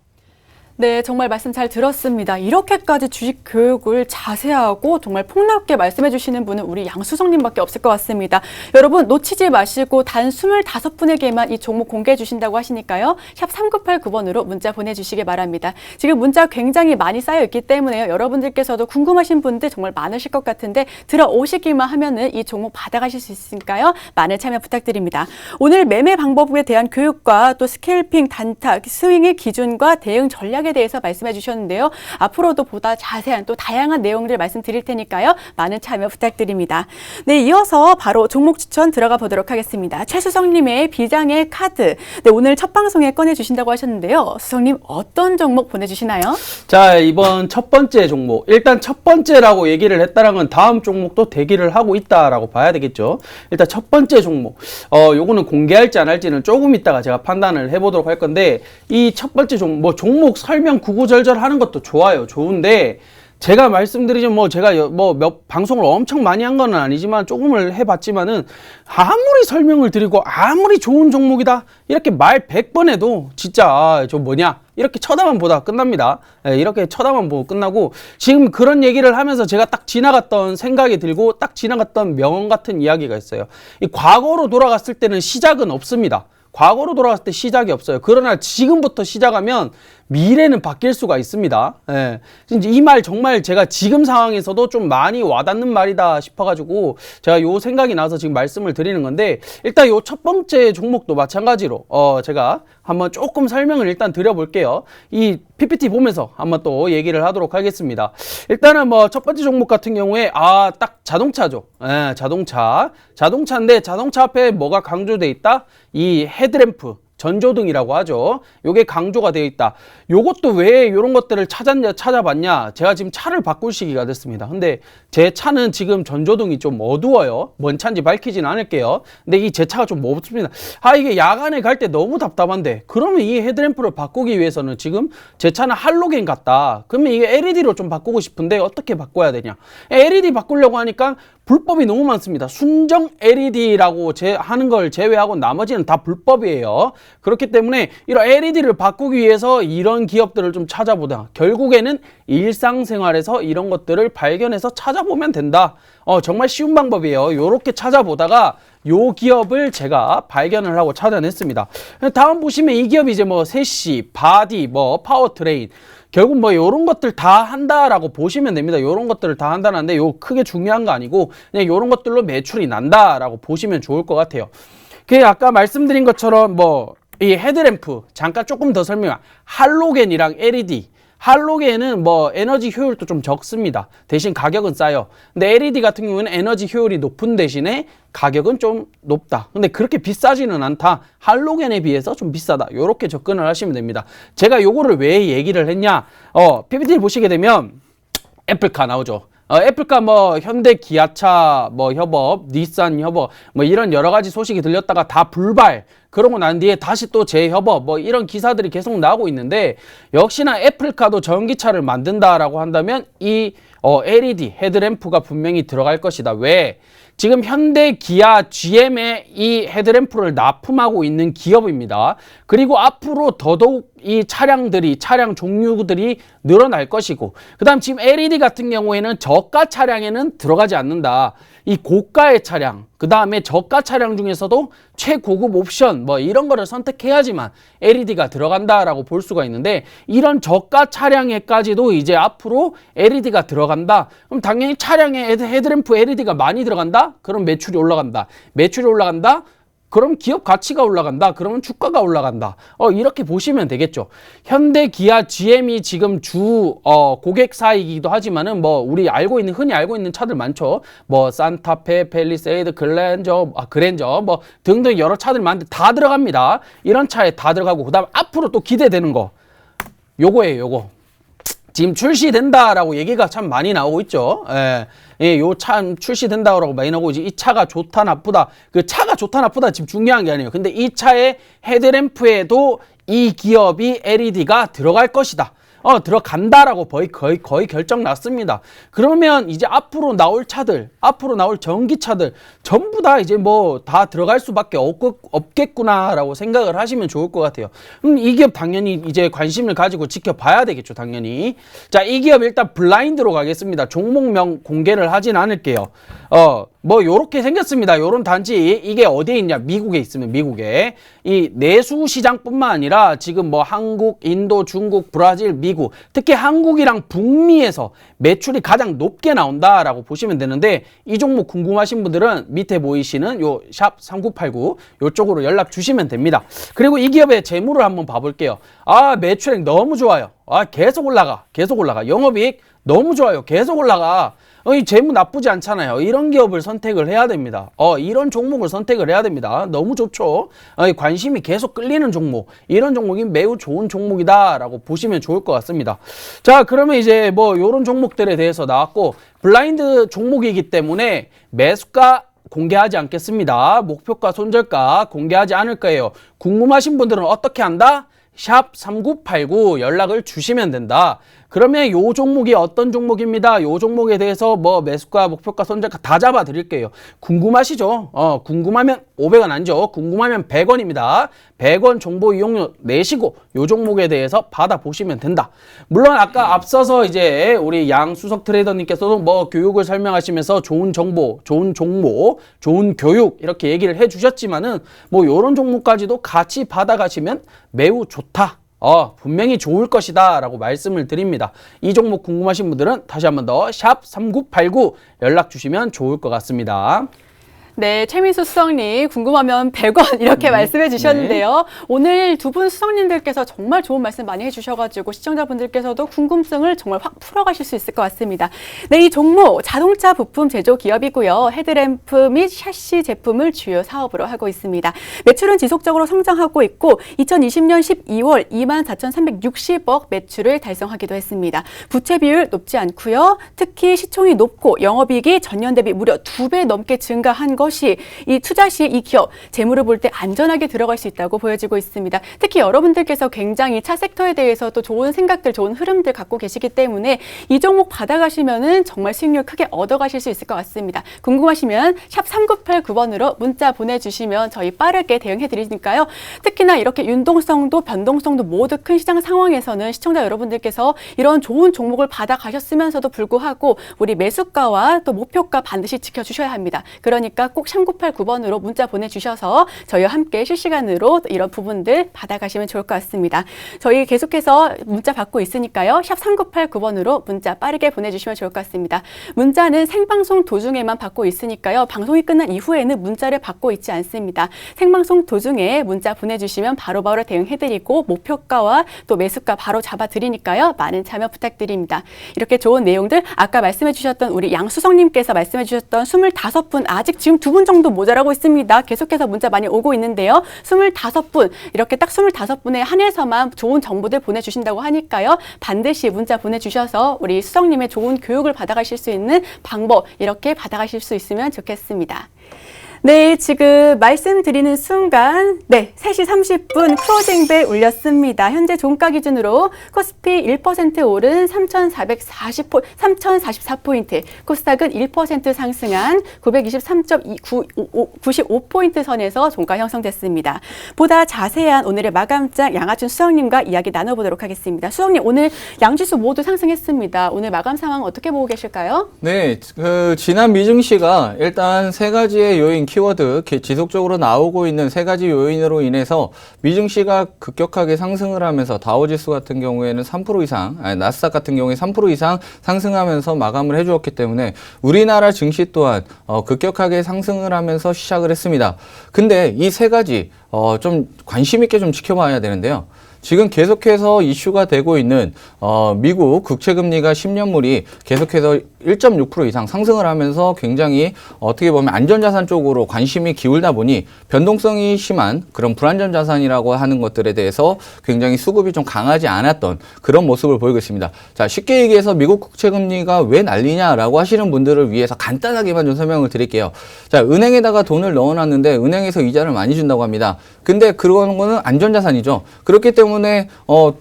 S1: 네, 정말 말씀 잘 들었습니다. 이렇게까지 주식 교육을 자세하고 정말 폭넓게 말씀해 주시는 분은 우리 양수성님밖에 없을 것 같습니다. 여러분 놓치지 마시고 단 25분에게만 이 종목 공개해 주신다고 하시니까요. 샵 3989번으로 문자 보내주시기 바랍니다. 지금 문자 굉장히 많이 쌓여 있기 때문에요. 여러분들께서도 궁금하신 분들 정말 많으실 것 같은데 들어오시기만 하면은 이 종목 받아가실 수 있으니까요. 많은 참여 부탁드립니다. 오늘 매매 방법에 대한 교육과 또 스캘핑, 단타, 스윙의 기준과 대응 전략에 대해서 말씀해 주셨는데요. 앞으로도 보다 자세한 또 다양한 내용들 말씀드릴 테니까요. 많은 참여 부탁드립니다. 네, 이어서 바로 종목 추천 들어가 보도록 하겠습니다. 최수성님의 비장의 카드. 네, 오늘 첫 방송에 꺼내주신다고 하셨는데요. 수성님 어떤 종목 보내주시나요?
S2: 자, 이번 첫 번째 종목. 일단 첫 번째라고 얘기를 했다는 건 다음 종목도 대기를 하고 있다라고 봐야 되겠죠. 일단 첫 번째 종목. 요거는 공개할지 안 할지는 조금 있다가 제가 판단을 해보도록 할 건데, 이 첫 번째 종목, 종목 설명 구구절절 하는 것도 좋아요. 좋은데, 제가 말씀드리자면 제가 방송을 엄청 많이 한 건 아니지만 조금을 해봤지만은 아무리 설명을 드리고 아무리 좋은 종목이다 이렇게 말 100번 해도 진짜 저 뭐냐 이렇게 쳐다만 보다 끝납니다. 이렇게 쳐다만 보고 끝나고, 지금 그런 얘기를 하면서 제가 딱 지나갔던 생각이 들고 딱 지나갔던 명언 같은 이야기가 있어요. 이 과거로 돌아갔을 때는 시작은 없습니다. 과거로 돌아갔을 때 시작이 없어요. 그러나 지금부터 시작하면 미래는 바뀔 수가 있습니다. 예. 이 말 정말 제가 지금 상황에서도 좀 많이 와닿는 말이다 싶어가지고 제가 요 생각이 나서 지금 말씀을 드리는 건데, 일단 요 첫 번째 종목도 마찬가지로 제가 한번 조금 설명을 일단 드려볼게요. 이 PPT 보면서 한번 또 얘기를 하도록 하겠습니다. 일단은 첫 번째 종목 같은 경우에 딱 자동차죠. 예, 자동차인데 자동차 앞에 뭐가 강조돼 있다? 이 헤드램프, 전조등이라고 하죠. 요게 강조가 되어 있다. 요것도 왜 이런 것들을 찾아봤냐? 제가 지금 차를 바꿀 시기가 됐습니다. 근데 제 차는 지금 전조등이 좀 어두워요. 뭔 차인지 밝히지는 않을게요. 근데 이 제 차가 좀 어둡습니다. 이게 야간에 갈 때 너무 답답한데, 그러면 이 헤드램프를 바꾸기 위해서는 지금 제 차는 할로겐 같다. 그러면 이게 LED로 좀 바꾸고 싶은데 어떻게 바꿔야 되냐? LED 바꾸려고 하니까 불법이 너무 많습니다. 순정 LED라고 하는 걸 제외하고 나머지는 다 불법이에요. 그렇기 때문에 이런 LED를 바꾸기 위해서 이런 기업들을 좀 찾아보다 결국에는 일상생활에서 이런 것들을 발견해서 찾아보면 된다. 정말 쉬운 방법이에요. 요렇게 찾아보다가 요 기업을 제가 발견을 하고 찾아냈습니다. 다음 보시면 이 기업이 이제 세시, 바디, 파워트레인, 결국 뭐 요런 것들 다 한다라고 보시면 됩니다. 요런 것들을 다 한다는데 요 크게 중요한 거 아니고 그냥 요런 것들로 매출이 난다라고 보시면 좋을 것 같아요. 그 아까 말씀드린 것처럼 뭐 이 헤드램프 잠깐 조금 더 설명. 할로겐이랑 LED. 할로겐은 뭐 에너지 효율도 좀 적습니다. 대신 가격은 싸요. 근데 LED 같은 경우는 에너지 효율이 높은 대신에 가격은 좀 높다. 근데 그렇게 비싸지는 않다. 할로겐에 비해서 좀 비싸다. 요렇게 접근을 하시면 됩니다. 제가 요거를 왜 얘기를 했냐? PPT를 보시게 되면 애플카 나오죠. 애플카 뭐 현대 기아차 뭐 협업, 닛산 협업 뭐 이런 여러 가지 소식이 들렸다가 다 불발. 그러고 난 뒤에 다시 또 재협업 뭐 이런 기사들이 계속 나오고 있는데 역시나 애플카도 전기차를 만든다라고 한다면 이 LED 헤드램프가 분명히 들어갈 것이다. 왜? 지금 현대, 기아, GM의 이 헤드램프를 납품하고 있는 기업입니다. 그리고 앞으로 더더욱 이 차량 종류들이 늘어날 것이고, 그 다음 지금 LED 같은 경우에는 저가 차량에는 들어가지 않는다. 이 고가의 차량, 그 다음에 저가 차량 중에서도 최고급 옵션 뭐 이런 거를 선택해야지만 LED가 들어간다라고 볼 수가 있는데, 이런 저가 차량에까지도 이제 앞으로 LED가 들어간다. 그럼 당연히 차량에 헤드램프 LED가 많이 들어간다? 그럼 매출이 올라간다. 매출이 올라간다? 그럼 기업 가치가 올라간다. 그러면 주가가 올라간다. 이렇게 보시면 되겠죠. 현대, 기아, GM이 지금 주 고객사이기도 하지만은 뭐 우리 흔히 알고 있는 차들 많죠. 뭐 산타페, 팰리세이드, 그랜저 뭐 등등 여러 차들 많은데 다 들어갑니다. 이런 차에 다 들어가고, 그다음 앞으로 또 기대되는 거 요거예요. 요거. 지금 출시된다라고 얘기가 참 많이 나오고 있죠. 요 차 출시된다라고 많이 나오고, 이 차가 좋다 나쁘다. 그 차가 좋다 나쁘다 지금 중요한 게 아니에요. 근데 이 차의 헤드램프에도 이 기업이 LED가 들어갈 것이다. 들어간다라고 거의 결정 났습니다. 그러면 이제 앞으로 나올 차들, 앞으로 나올 전기차들 전부 다 이제 뭐 다 들어갈 수밖에 없겠구나라고 생각을 하시면 좋을 것 같아요. 이 기업 당연히 이제 관심을 가지고 지켜봐야 되겠죠, 당연히. 자, 이 기업 일단 블라인드로 가겠습니다. 종목명 공개를 하진 않을게요. 뭐 요렇게 생겼습니다. 요런 단지 이게 어디에 있냐? 미국에 있으면 미국에. 이 내수 시장뿐만 아니라 지금 뭐 한국, 인도, 중국, 브라질, 미국, 특히 한국이랑 북미에서 매출이 가장 높게 나온다라고 보시면 되는데, 이 종목 궁금하신 분들은 밑에 보이시는 요 샵 3989 요쪽으로 연락 주시면 됩니다. 그리고 이 기업의 재물을 한번 봐볼게요. 매출액 너무 좋아요. 계속 올라가. 영업이익 너무 좋아요. 계속 올라가. 이 재무 나쁘지 않잖아요. 이런 기업을 선택을 해야 됩니다. 이런 종목을 선택을 해야 됩니다. 너무 좋죠. 관심이 계속 끌리는 종목. 이런 종목이 매우 좋은 종목이다라고 보시면 좋을 것 같습니다. 자, 그러면 이제 뭐 요런 종목들에 대해서 나왔고, 블라인드 종목이기 때문에 매수가 공개하지 않겠습니다. 목표가, 손절가 공개하지 않을 거예요. 궁금하신 분들은 어떻게 한다? 샵 3989 연락을 주시면 된다. 그러면 요 종목이 어떤 종목입니다. 요 종목에 대해서 뭐 매수가, 목표가, 손절가 다 잡아 드릴게요. 궁금하시죠? 궁금하면 500원 아니죠. 궁금하면 100원입니다. 100원 정보 이용료 내시고 요 종목에 대해서 받아보시면 된다. 물론 아까 앞서서 이제 우리 양수석 트레이더님께서도 뭐 교육을 설명하시면서 좋은 정보, 좋은 종목, 좋은 교육 이렇게 얘기를 해주셨지만은 뭐 요런 종목까지도 같이 받아가시면 매우 좋다. 분명히 좋을 것이다 라고 말씀을 드립니다. 이 종목 궁금하신 분들은 다시 한 번 더 샵 3989 연락 주시면 좋을 것 같습니다.
S1: 네, 최민수 수석님 궁금하면 100원 이렇게 말씀해 주셨는데요. 네. 오늘 두 분 수석님들께서 정말 좋은 말씀 많이 해주셔가지고 시청자분들께서도 궁금증을 정말 확 풀어가실 수 있을 것 같습니다. 네, 이 종목 자동차 부품 제조 기업이고요. 헤드램프 및 샤시 제품을 주요 사업으로 하고 있습니다. 매출은 지속적으로 성장하고 있고 2020년 12월 24,360억 매출을 달성하기도 했습니다. 부채 비율 높지 않고요. 특히 시총이 높고 영업이익이 전년 대비 무려 2배 넘게 증가한 것 것이 이 투자 시 이 기업 재물을 볼 때 안전하게 들어갈 수 있다고 보여지고 있습니다. 특히 여러분들께서 굉장히 차 섹터에 대해서 또 좋은 생각들, 좋은 흐름들 갖고 계시기 때문에 이 종목 받아가시면은 정말 수익률 크게 얻어가실 수 있을 것 같습니다. 궁금하시면 샵 3989번으로 문자 보내주시면 저희 빠르게 대응해 드리니까요. 특히나 이렇게 융동성도 변동성도 모두 큰 시장 상황에서는 시청자 여러분들께서 이런 좋은 종목을 받아가셨으면서도 불구하고 우리 매수가와 또 목표가 반드시 지켜주셔야 합니다. 그러니까 꼭 3989번으로 문자 보내주셔서 저희와 함께 실시간으로 이런 부분들 받아가시면 좋을 것 같습니다. 저희 계속해서 문자 받고 있으니까요. 샵 3989번으로 문자 빠르게 보내주시면 좋을 것 같습니다. 문자는 생방송 도중에만 받고 있으니까요. 방송이 끝난 이후에는 문자를 받고 있지 않습니다. 생방송 도중에 문자 보내주시면 바로바로 대응해드리고 목표가와 또 매수가 바로 잡아드리니까요. 많은 참여 부탁드립니다. 이렇게 좋은 내용들 아까 말씀해 주셨던 우리 양수성님께서 말씀해 주셨던 25분 아직 지금 2분 정도 모자라고 있습니다. 계속해서 문자 많이 오고 있는데요. 25분 이렇게 딱 25분에 한해서만 좋은 정보들 보내주신다고 하니까요. 반드시 문자 보내주셔서 우리 수성님의 좋은 교육을 받아가실 수 있는 방법 이렇게 받아가실 수 있으면 좋겠습니다. 네, 지금 말씀드리는 순간 3시 30분 크로징벨 울렸습니다. 현재 종가 기준으로 코스피 1% 오른 3,444포인트, 코스닥은 1% 상승한 923.95포인트 선에서 종가 형성됐습니다. 보다 자세한 오늘의 마감장 양하준 수석님과 이야기 나눠보도록 하겠습니다. 수석님, 오늘 양지수 모두 상승했습니다. 오늘 마감 상황 어떻게 보고 계실까요?
S3: 네, 지난 미증시가 일단 세 가지의 요인 키워드 지속적으로 나오고 있는 세 가지 요인으로 인해서 미증시가 급격하게 상승을 하면서 다우지수 같은 경우에는 3% 이상, 나스닥 같은 경우에 3% 이상 상승하면서 마감을 해주었기 때문에 우리나라 증시 또한 급격하게 상승을 하면서 시작을 했습니다. 근데 이 세 가지 좀 관심 있게 좀 지켜봐야 되는데요. 지금 계속해서 이슈가 되고 있는 미국 국채금리가 10년물이 계속해서 1.6% 이상 상승을 하면서 굉장히 어떻게 보면 안전자산 쪽으로 관심이 기울다 보니 변동성이 심한 그런 불안전 자산이라고 하는 것들에 대해서 굉장히 수급이 좀 강하지 않았던 그런 모습을 보이고 있습니다. 자, 쉽게 얘기해서 미국 국채금리가 왜 난리냐라고 하시는 분들을 위해서 간단하게만 좀 설명을 드릴게요. 자, 은행에다가 돈을 넣어놨는데 은행에서 이자를 많이 준다고 합니다. 근데 그런 거는 안전자산이죠. 그렇기 때문에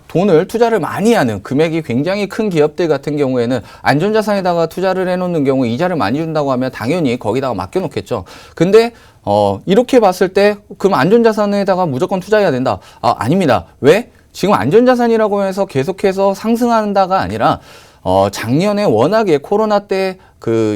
S3: 돈을 투자를 많이 하는 금액이 굉장히 큰 기업들 같은 경우에는 안전자산에다가 투자를 해놓는 경우 이자를 많이 준다고 하면 당연히 거기다가 맡겨놓겠죠. 근데 이렇게 봤을 때 그럼 안전자산에다가 무조건 투자해야 된다? 아닙니다. 왜? 지금 안전자산이라고 해서 계속해서 상승한다가 아니라 작년에 워낙에 코로나 때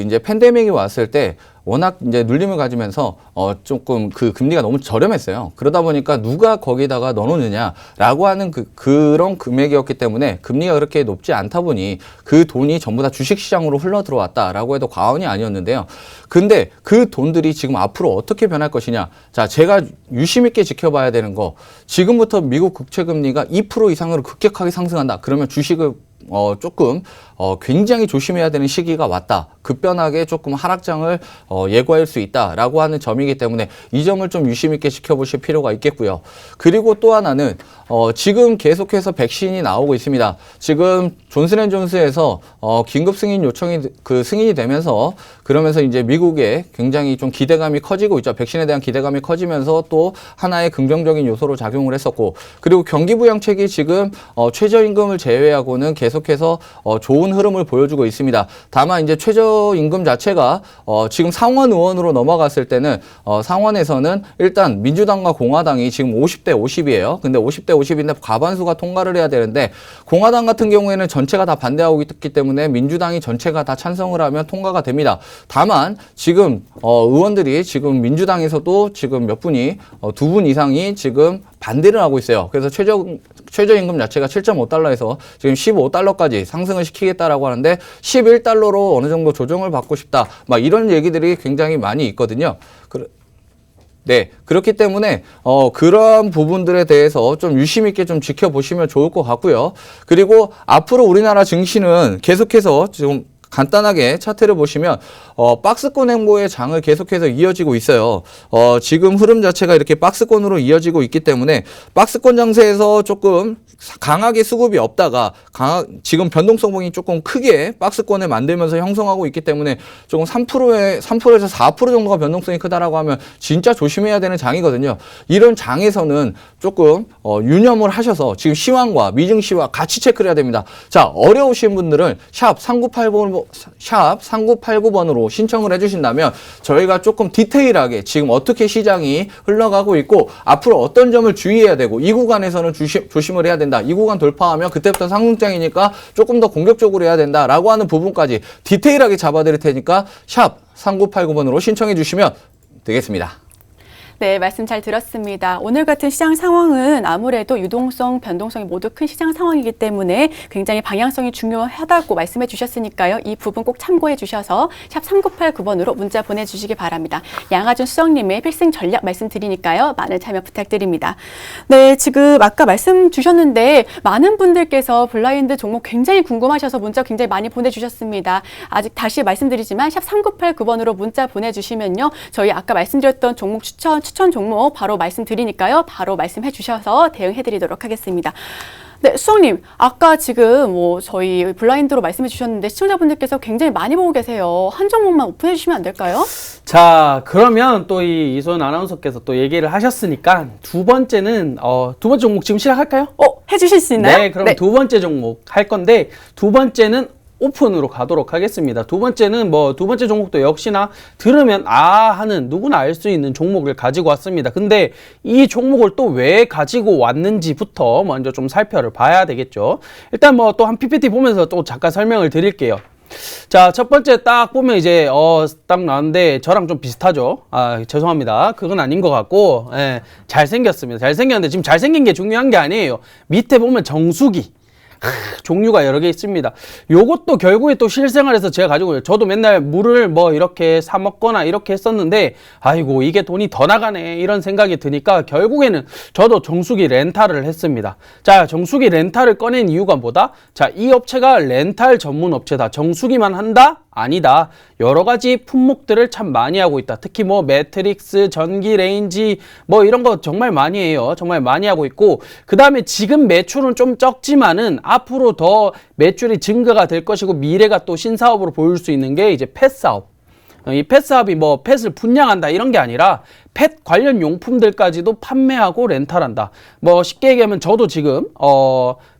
S3: 이제 팬데믹이 왔을 때 워낙 이제 눌림을 가지면서 조금 그 금리가 너무 저렴했어요. 그러다 보니까 누가 거기다가 넣어놓느냐라고 하는 그런 금액이었기 때문에 금리가 그렇게 높지 않다 보니 그 돈이 전부 다 주식시장으로 흘러 들어왔다라고 해도 과언이 아니었는데요. 근데 그 돈들이 지금 앞으로 어떻게 변할 것이냐. 자, 제가 유심 있게 지켜봐야 되는 거. 지금부터 미국 국채금리가 2% 이상으로 급격하게 상승한다. 그러면 주식을 조금 굉장히 조심해야 되는 시기가 왔다. 급변하게 조금 하락장을 예고할 수 있다라고 하는 점이기 때문에 이 점을 좀 유심 있게 지켜보실 필요가 있겠고요. 그리고 또 하나는 지금 계속해서 백신이 나오고 있습니다. 지금 존슨앤존스에서 긴급 승인 요청이 승인이 되면서 그러면서 이제 미국에 굉장히 좀 기대감이 커지고 있죠. 백신에 대한 기대감이 커지면서 또 하나의 긍정적인 요소로 작용을 했었고, 그리고 경기부양책이 지금 최저임금을 제외하고는 계속해서 좋은 흐름을 보여주고 있습니다. 다만 이제 최저임금 자체가 지금 상원 의원으로 넘어갔을 때는 상원에서는 일단 민주당과 공화당이 지금 50대 50이에요. 근데 50대 50인데 과반수가 통과를 해야 되는데 공화당 같은 경우에는 전체가 다 반대하고 있기 때문에 민주당이 전체가 다 찬성을 하면 통과가 됩니다. 다만 지금 의원들이 지금 민주당에서도 지금 몇 분이 2분 이상이 지금 반대를 하고 있어요. 그래서 최저임금 자체가 7.5달러에서 지금 15달러까지 상승을 시키겠다라고 하는데 11달러로 어느 정도 조정을 받고 싶다. 막 이런 얘기들이 굉장히 많이 있거든요. 네, 그렇기 때문에 그런 부분들에 대해서 좀 유심 있게 좀 지켜보시면 좋을 것 같고요. 그리고 앞으로 우리나라 증시는 계속해서 지금 간단하게 차트를 보시면 박스권 행보의 장을 계속해서 이어지고 있어요. 지금 흐름 자체가 이렇게 박스권으로 이어지고 있기 때문에 박스권 장세에서 조금 강하게 수급이 없다가 지금 변동성이 조금 크게 박스권을 만들면서 형성하고 있기 때문에 조금 3%에서 4% 정도가 변동성이 크다라고 하면 진짜 조심해야 되는 장이거든요. 이런 장에서는 조금 유념을 하셔서 지금 시황과 미증시와 같이 체크를 해야 됩니다. 자, 어려우신 분들은 샵 3989번으로 신청을 해주신다면 저희가 조금 디테일하게 지금 어떻게 시장이 흘러가고 있고 앞으로 어떤 점을 주의해야 되고 이 구간에서는 조심을 해야 된다. 이 구간 돌파하면 그때부터 상승장이니까 조금 더 공격적으로 해야 된다라고 하는 부분까지 디테일하게 잡아드릴 테니까 샵 3989번으로 신청해 주시면 되겠습니다.
S1: 네, 말씀 잘 들었습니다. 오늘 같은 시장 상황은 아무래도 유동성, 변동성이 모두 큰 시장 상황이기 때문에 굉장히 방향성이 중요하다고 말씀해 주셨으니까요. 이 부분 꼭 참고해 주셔서 샵 3989번으로 문자 보내주시기 바랍니다. 양하준 수석님의 필승 전략 말씀드리니까요. 많은 참여 부탁드립니다. 네, 지금 아까 말씀 주셨는데 많은 분들께서 블라인드 종목 굉장히 궁금하셔서 문자 굉장히 많이 보내주셨습니다. 아직 다시 말씀드리지만 샵 3989번으로 문자 보내주시면요. 저희 아까 말씀드렸던 종목 추천 종목 바로 말씀드리니까요. 바로 말씀해 주셔서 대응해 드리도록 하겠습니다. 네, 수석님, 아까 지금 저희 블라인드로 말씀해 주셨는데 시청자분들께서 굉장히 많이 보고 계세요. 한 종목만 오픈해 주시면 안 될까요?
S2: 자, 그러면 또 이 이소연 아나운서께서 또 얘기를 하셨으니까 두 번째 종목 지금 시작할까요?
S1: 해 주실 수 있나요?
S2: 네, 그럼 두 번째 종목 할 건데 두 번째는 오픈으로 가도록 하겠습니다. 두 번째는 두 번째 종목도 역시나 들으면 하는 누구나 알 수 있는 종목을 가지고 왔습니다. 근데 이 종목을 또 왜 가지고 왔는지부터 먼저 좀 살펴를 봐야 되겠죠. 일단 또 한 PPT 보면서 또 잠깐 설명을 드릴게요. 자, 첫 번째 딱 보면 이제 딱 나왔는데 저랑 좀 비슷하죠. 죄송합니다. 그건 아닌 것 같고, 잘생겼습니다. 잘생겼는데 지금 잘생긴 게 중요한 게 아니에요. 밑에 보면 정수기. 종류가 여러 개 있습니다. 요것도 결국에 또 실생활에서 제가 가지고, 저도 맨날 물을 이렇게 사 먹거나 이렇게 했었는데, 아이고, 이게 돈이 더 나가네. 이런 생각이 드니까 결국에는 저도 정수기 렌탈을 했습니다. 자, 정수기 렌탈을 꺼낸 이유가 뭐다? 자, 이 업체가 렌탈 전문 업체다. 정수기만 한다? 아니다. 여러 가지 품목들을 참 많이 하고 있다. 특히 매트릭스, 전기 레인지 이런 거 정말 많이 해요. 정말 많이 하고 있고, 그 다음에 지금 매출은 좀 적지만은 앞으로 더 매출이 증가가 될 것이고 미래가 또 신사업으로 보일 수 있는 게 이제 펫 사업. 이 펫 사업이 펫을 분양한다 이런 게 아니라 펫 관련 용품들까지도 판매하고 렌탈한다. 쉽게 얘기하면 저도 지금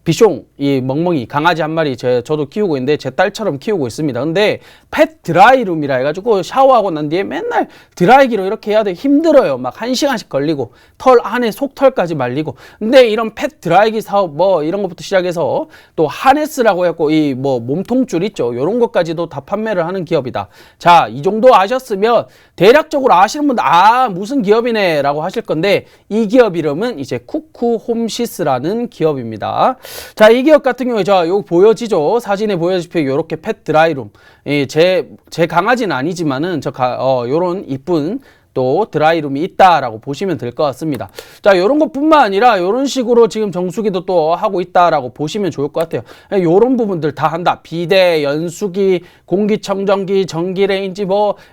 S2: 비숑, 이 멍멍이 강아지 한 마리 저도 키우고 있는데 제 딸처럼 키우고 있습니다. 근데 펫 드라이룸이라 해가지고 샤워하고 난 뒤에 맨날 드라이기로 이렇게 해야 돼. 힘들어요. 막 1시간씩 걸리고 털 안에 속털까지 말리고. 근데 이런 펫 드라이기 사업 이런 것부터 시작해서 또 하네스라고 해갖고 이 몸통줄 있죠. 요런 것까지도 다 판매를 하는 기업이다. 자, 이 정도 아셨으면 대략적으로 아시는 분들 무슨 기업이네 라고 하실 건데 이 기업 이름은 이제 쿠쿠홈시스라는 기업입니다. 자, 이 기업 같은 경우에 요거 보여지죠? 사진에 보여지듯이 요렇게 펫 드라이룸. 제 강아지는 아니지만은 요런 이쁜 또 드라이룸이 있다라고 보시면 될 것 같습니다. 자, 요런 것뿐만 아니라 요런 식으로 지금 정수기도 또 하고 있다라고 보시면 좋을 것 같아요. 요런 부분들 다 한다. 비데, 연수기, 공기청정기, 전기레인지,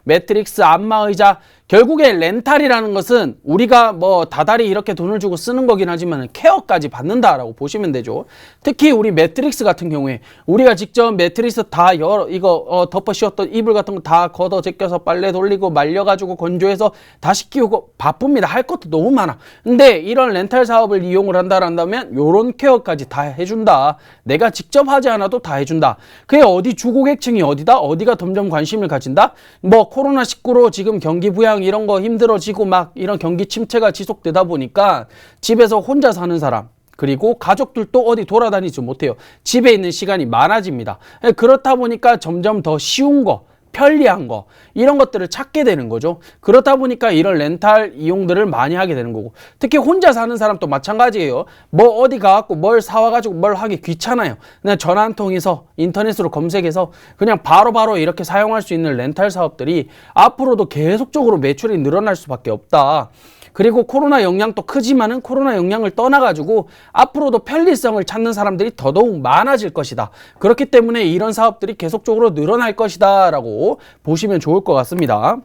S2: 매트릭스, 안마의자. 결국에 렌탈이라는 것은 우리가 다달이 이렇게 돈을 주고 쓰는 거긴 하지만 케어까지 받는다라고 보시면 되죠. 특히 우리 매트릭스 같은 경우에 우리가 직접 매트릭스 다 이거 덮어 씌웠던 이불 같은 거 다 걷어 제껴서 빨래 돌리고 말려가지고 건조해서 다시 끼우고 바쁩니다. 할 것도 너무 많아. 근데 이런 렌탈 사업을 이용을 한다면 요런 케어까지 다 해준다. 내가 직접 하지 않아도 다 해준다. 그게 어디 주고객층이 어디다? 어디가 점점 관심을 가진다? 코로나19로 지금 경기 부양 이런 거 힘들어지고 막 이런 경기 침체가 지속되다 보니까 집에서 혼자 사는 사람 그리고 가족들도 어디 돌아다니지 못해요. 집에 있는 시간이 많아집니다. 그렇다 보니까 점점 더 쉬운 거, 편리한 거 이런 것들을 찾게 되는 거죠. 그렇다 보니까 이런 렌탈 이용들을 많이 하게 되는 거고 특히 혼자 사는 사람도 마찬가지예요. 어디 가갖고 뭘 사와가지고 뭘 하기 귀찮아요. 그냥 전화 한 통해서 인터넷으로 검색해서 그냥 바로바로 이렇게 사용할 수 있는 렌탈 사업들이 앞으로도 계속적으로 매출이 늘어날 수밖에 없다. 그리고 코로나 영향도 크지만은 코로나 영향을 떠나가지고 앞으로도 편리성을 찾는 사람들이 더더욱 많아질 것이다. 그렇기 때문에 이런 사업들이 계속적으로 늘어날 것이다 라고 보시면 좋을 것 같습니다.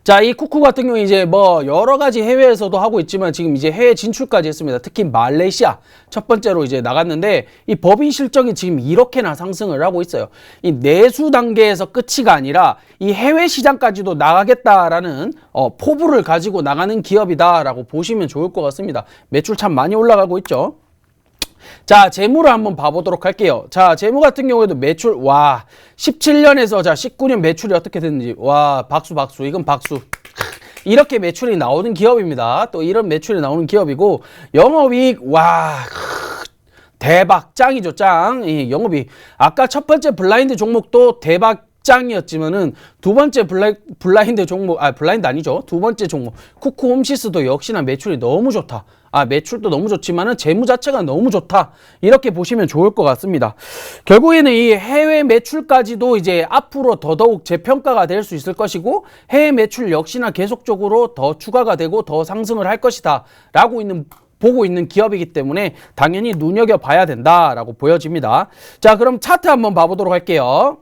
S2: 자, 이 쿠쿠 같은 경우 이제 여러 가지 해외에서도 하고 있지만 지금 이제 해외 진출까지 했습니다. 특히 말레이시아 첫 번째로 이제 나갔는데 이 법인 실적이 지금 이렇게나 상승을 하고 있어요. 이 내수 단계에서 끝이가 아니라 이 해외 시장까지도 나가겠다라는 포부를 가지고 나가는 기업이다라고 보시면 좋을 것 같습니다. 매출 참 많이 올라가고 있죠. 자, 재무를 한번 봐보도록 할게요. 자, 재무 같은 경우에도 매출, 17년에서 19년 매출이 어떻게 됐는지, 박수. 이건 박수. 이렇게 매출이 나오는 기업입니다. 또 이런 매출이 나오는 기업이고, 영업이익, 대박, 짱이죠, 짱. 영업이익. 아까 첫 번째 블라인드 종목도 대박, 급장이었지만은 두 번째 블라인드 종목, 블라인드 아니죠. 두 번째 종목 쿠쿠홈시스도 역시나 매출이 너무 좋다. 매출도 너무 좋지만은 재무 자체가 너무 좋다. 이렇게 보시면 좋을 것 같습니다. 결국에는 이 해외 매출까지도 이제 앞으로 더더욱 재평가가 될 수 있을 것이고, 해외 매출 역시나 계속적으로 더 추가가 되고 더 상승을 할 것이다 라고 보고 있는 기업이기 때문에 당연히 눈여겨봐야 된다라고 보여집니다. 자, 그럼 차트 한번 봐보도록 할게요.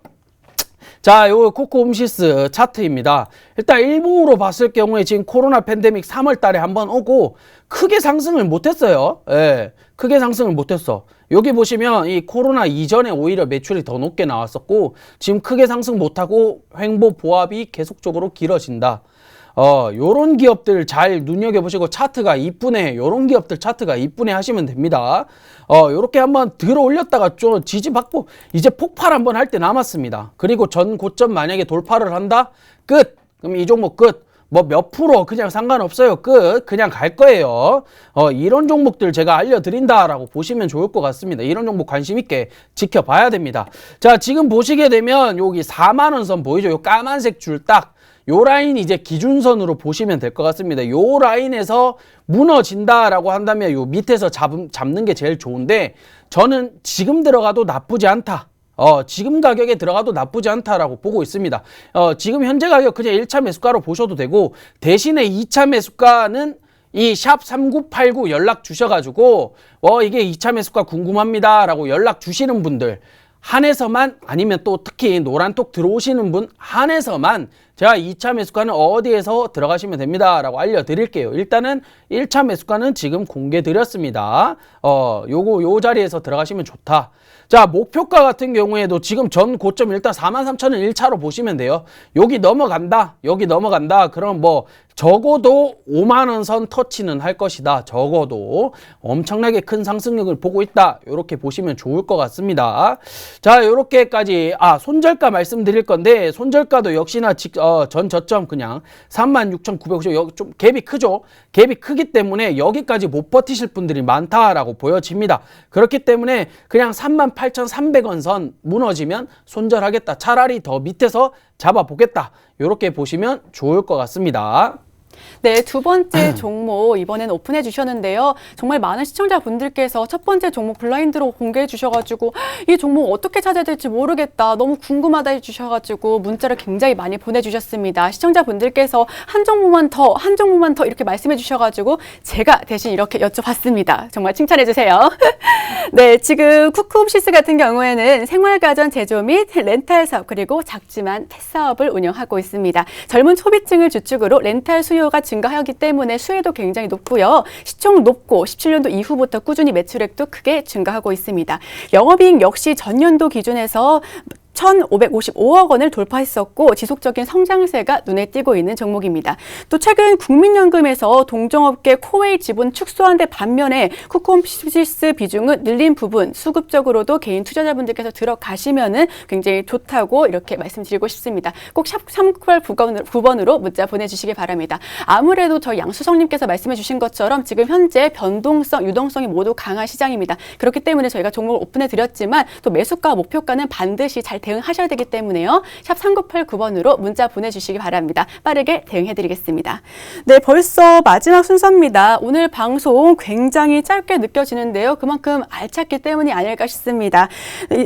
S2: 자, 요 쿠쿠홈시스 차트입니다. 일단 일봉으로 봤을 경우에 지금 코로나 팬데믹 3월 달에 한번 오고 크게 상승을 못했어요. 예, 크게 상승을 못했어. 여기 보시면 이 코로나 이전에 오히려 매출이 더 높게 나왔었고, 지금 크게 상승 못하고 횡보 보합이 계속적으로 길어진다. 요런 기업들 잘 눈여겨보시고, 차트가 이쁘네, 요런 기업들 차트가 이쁘네 하시면 됩니다. 요렇게 한번 들어 올렸다가 좀 지지받고 이제 폭발 한번 할 때 남았습니다. 그리고 전 고점 만약에 돌파를 한다? 끝! 그럼 이 종목 끝! 뭐 몇 프로 그냥 상관없어요. 끝! 그냥 갈 거예요. 이런 종목들 제가 알려드린다라고 보시면 좋을 것 같습니다. 이런 종목 관심 있게 지켜봐야 됩니다. 자, 지금 보시게 되면 여기 4만원 선 보이죠? 요 까만색 줄 딱. 요 라인 이제 기준선으로 보시면 될 것 같습니다. 요 라인에서 무너진다라고 한다면 요 밑에서 잡는 게 제일 좋은데, 저는 지금 들어가도 나쁘지 않다. 지금 가격에 들어가도 나쁘지 않다라고 보고 있습니다. 지금 현재 가격 그냥 1차 매수가로 보셔도 되고, 대신에 2차 매수가는 이 샵 3989 연락 주셔가지고 이게 2차 매수가 궁금합니다 라고 연락 주시는 분들 한해서만, 아니면 또 특히 노란톡 들어오시는 분 한해서만 제가 2차 매수가는 어디에서 들어가시면 됩니다 라고 알려드릴게요. 일단은 1차 매수가는 지금 공개 드렸습니다. 요 자리에서 들어가시면 좋다. 자, 목표가 같은 경우에도 지금 전 고점 일단 43,000원 1차로 보시면 돼요. 여기 넘어간다. 그럼 뭐 적어도 5만원 선 터치는 할 것이다. 적어도 엄청나게 큰 상승력을 보고 있다. 이렇게 보시면 좋을 것 같습니다. 자, 요렇게까지 손절가 말씀드릴 건데, 손절가도 역시나 전 저점 그냥 36,950, 여기 좀 갭이 크죠. 갭이 크기 때문에 여기까지 못 버티실 분들이 많다라고 보여집니다. 그렇기 때문에 그냥 38,300원 선 무너지면 손절하겠다. 차라리 더 밑에서 잡아보겠다. 이렇게 보시면 좋을 것 같습니다.
S1: 네, 두 번째 종목 이번에는 오픈해 주셨는데요. 정말 많은 시청자분들께서 첫 번째 종목 블라인드로 공개해 주셔가지고 이 종목 어떻게 찾아야 될지 모르겠다, 너무 궁금하다 해주셔가지고 문자를 굉장히 많이 보내주셨습니다. 시청자분들께서 한 종목만 더 이렇게 말씀해 주셔가지고 제가 대신 이렇게 여쭤봤습니다. 정말 칭찬해 주세요. 네, 지금 쿠쿠홈시스 같은 경우에는 생활가전 제조 및 렌탈 사업, 그리고 작지만 펫사업을 운영하고 있습니다. 젊은 소비층을 주축으로 렌탈 수요가 증가하기 때문에 수혜도 굉장히 높고요. 시총 높고 17년도 이후부터 꾸준히 매출액도 크게 증가하고 있습니다. 영업이익 역시 전년도 기준에서 1,555억 원을 돌파했었고 지속적인 성장세가 눈에 띄고 있는 종목입니다. 또 최근 국민연금에서 동종업계 코웨이 지분 축소한 데 반면에 쿠쿠홈시스 비중은 늘린 부분, 수급적으로도 개인 투자자분들께서 들어가시면은 굉장히 좋다고 이렇게 말씀드리고 싶습니다. 꼭 샵 3989번으로 문자 보내주시기 바랍니다. 아무래도 저희 양수성님께서 말씀해 주신 것처럼 지금 현재 변동성, 유동성이 모두 강한 시장입니다. 그렇기 때문에 저희가 종목을 오픈해 드렸지만 또 매수가, 목표가는 반드시 잘 대응하셔야 되기 때문에요. 샵 3989번으로 문자 보내주시기 바랍니다. 빠르게 대응해드리겠습니다. 네, 벌써 마지막 순서입니다. 오늘 방송 굉장히 짧게 느껴지는데요. 그만큼 알찼기 때문이 아닐까 싶습니다.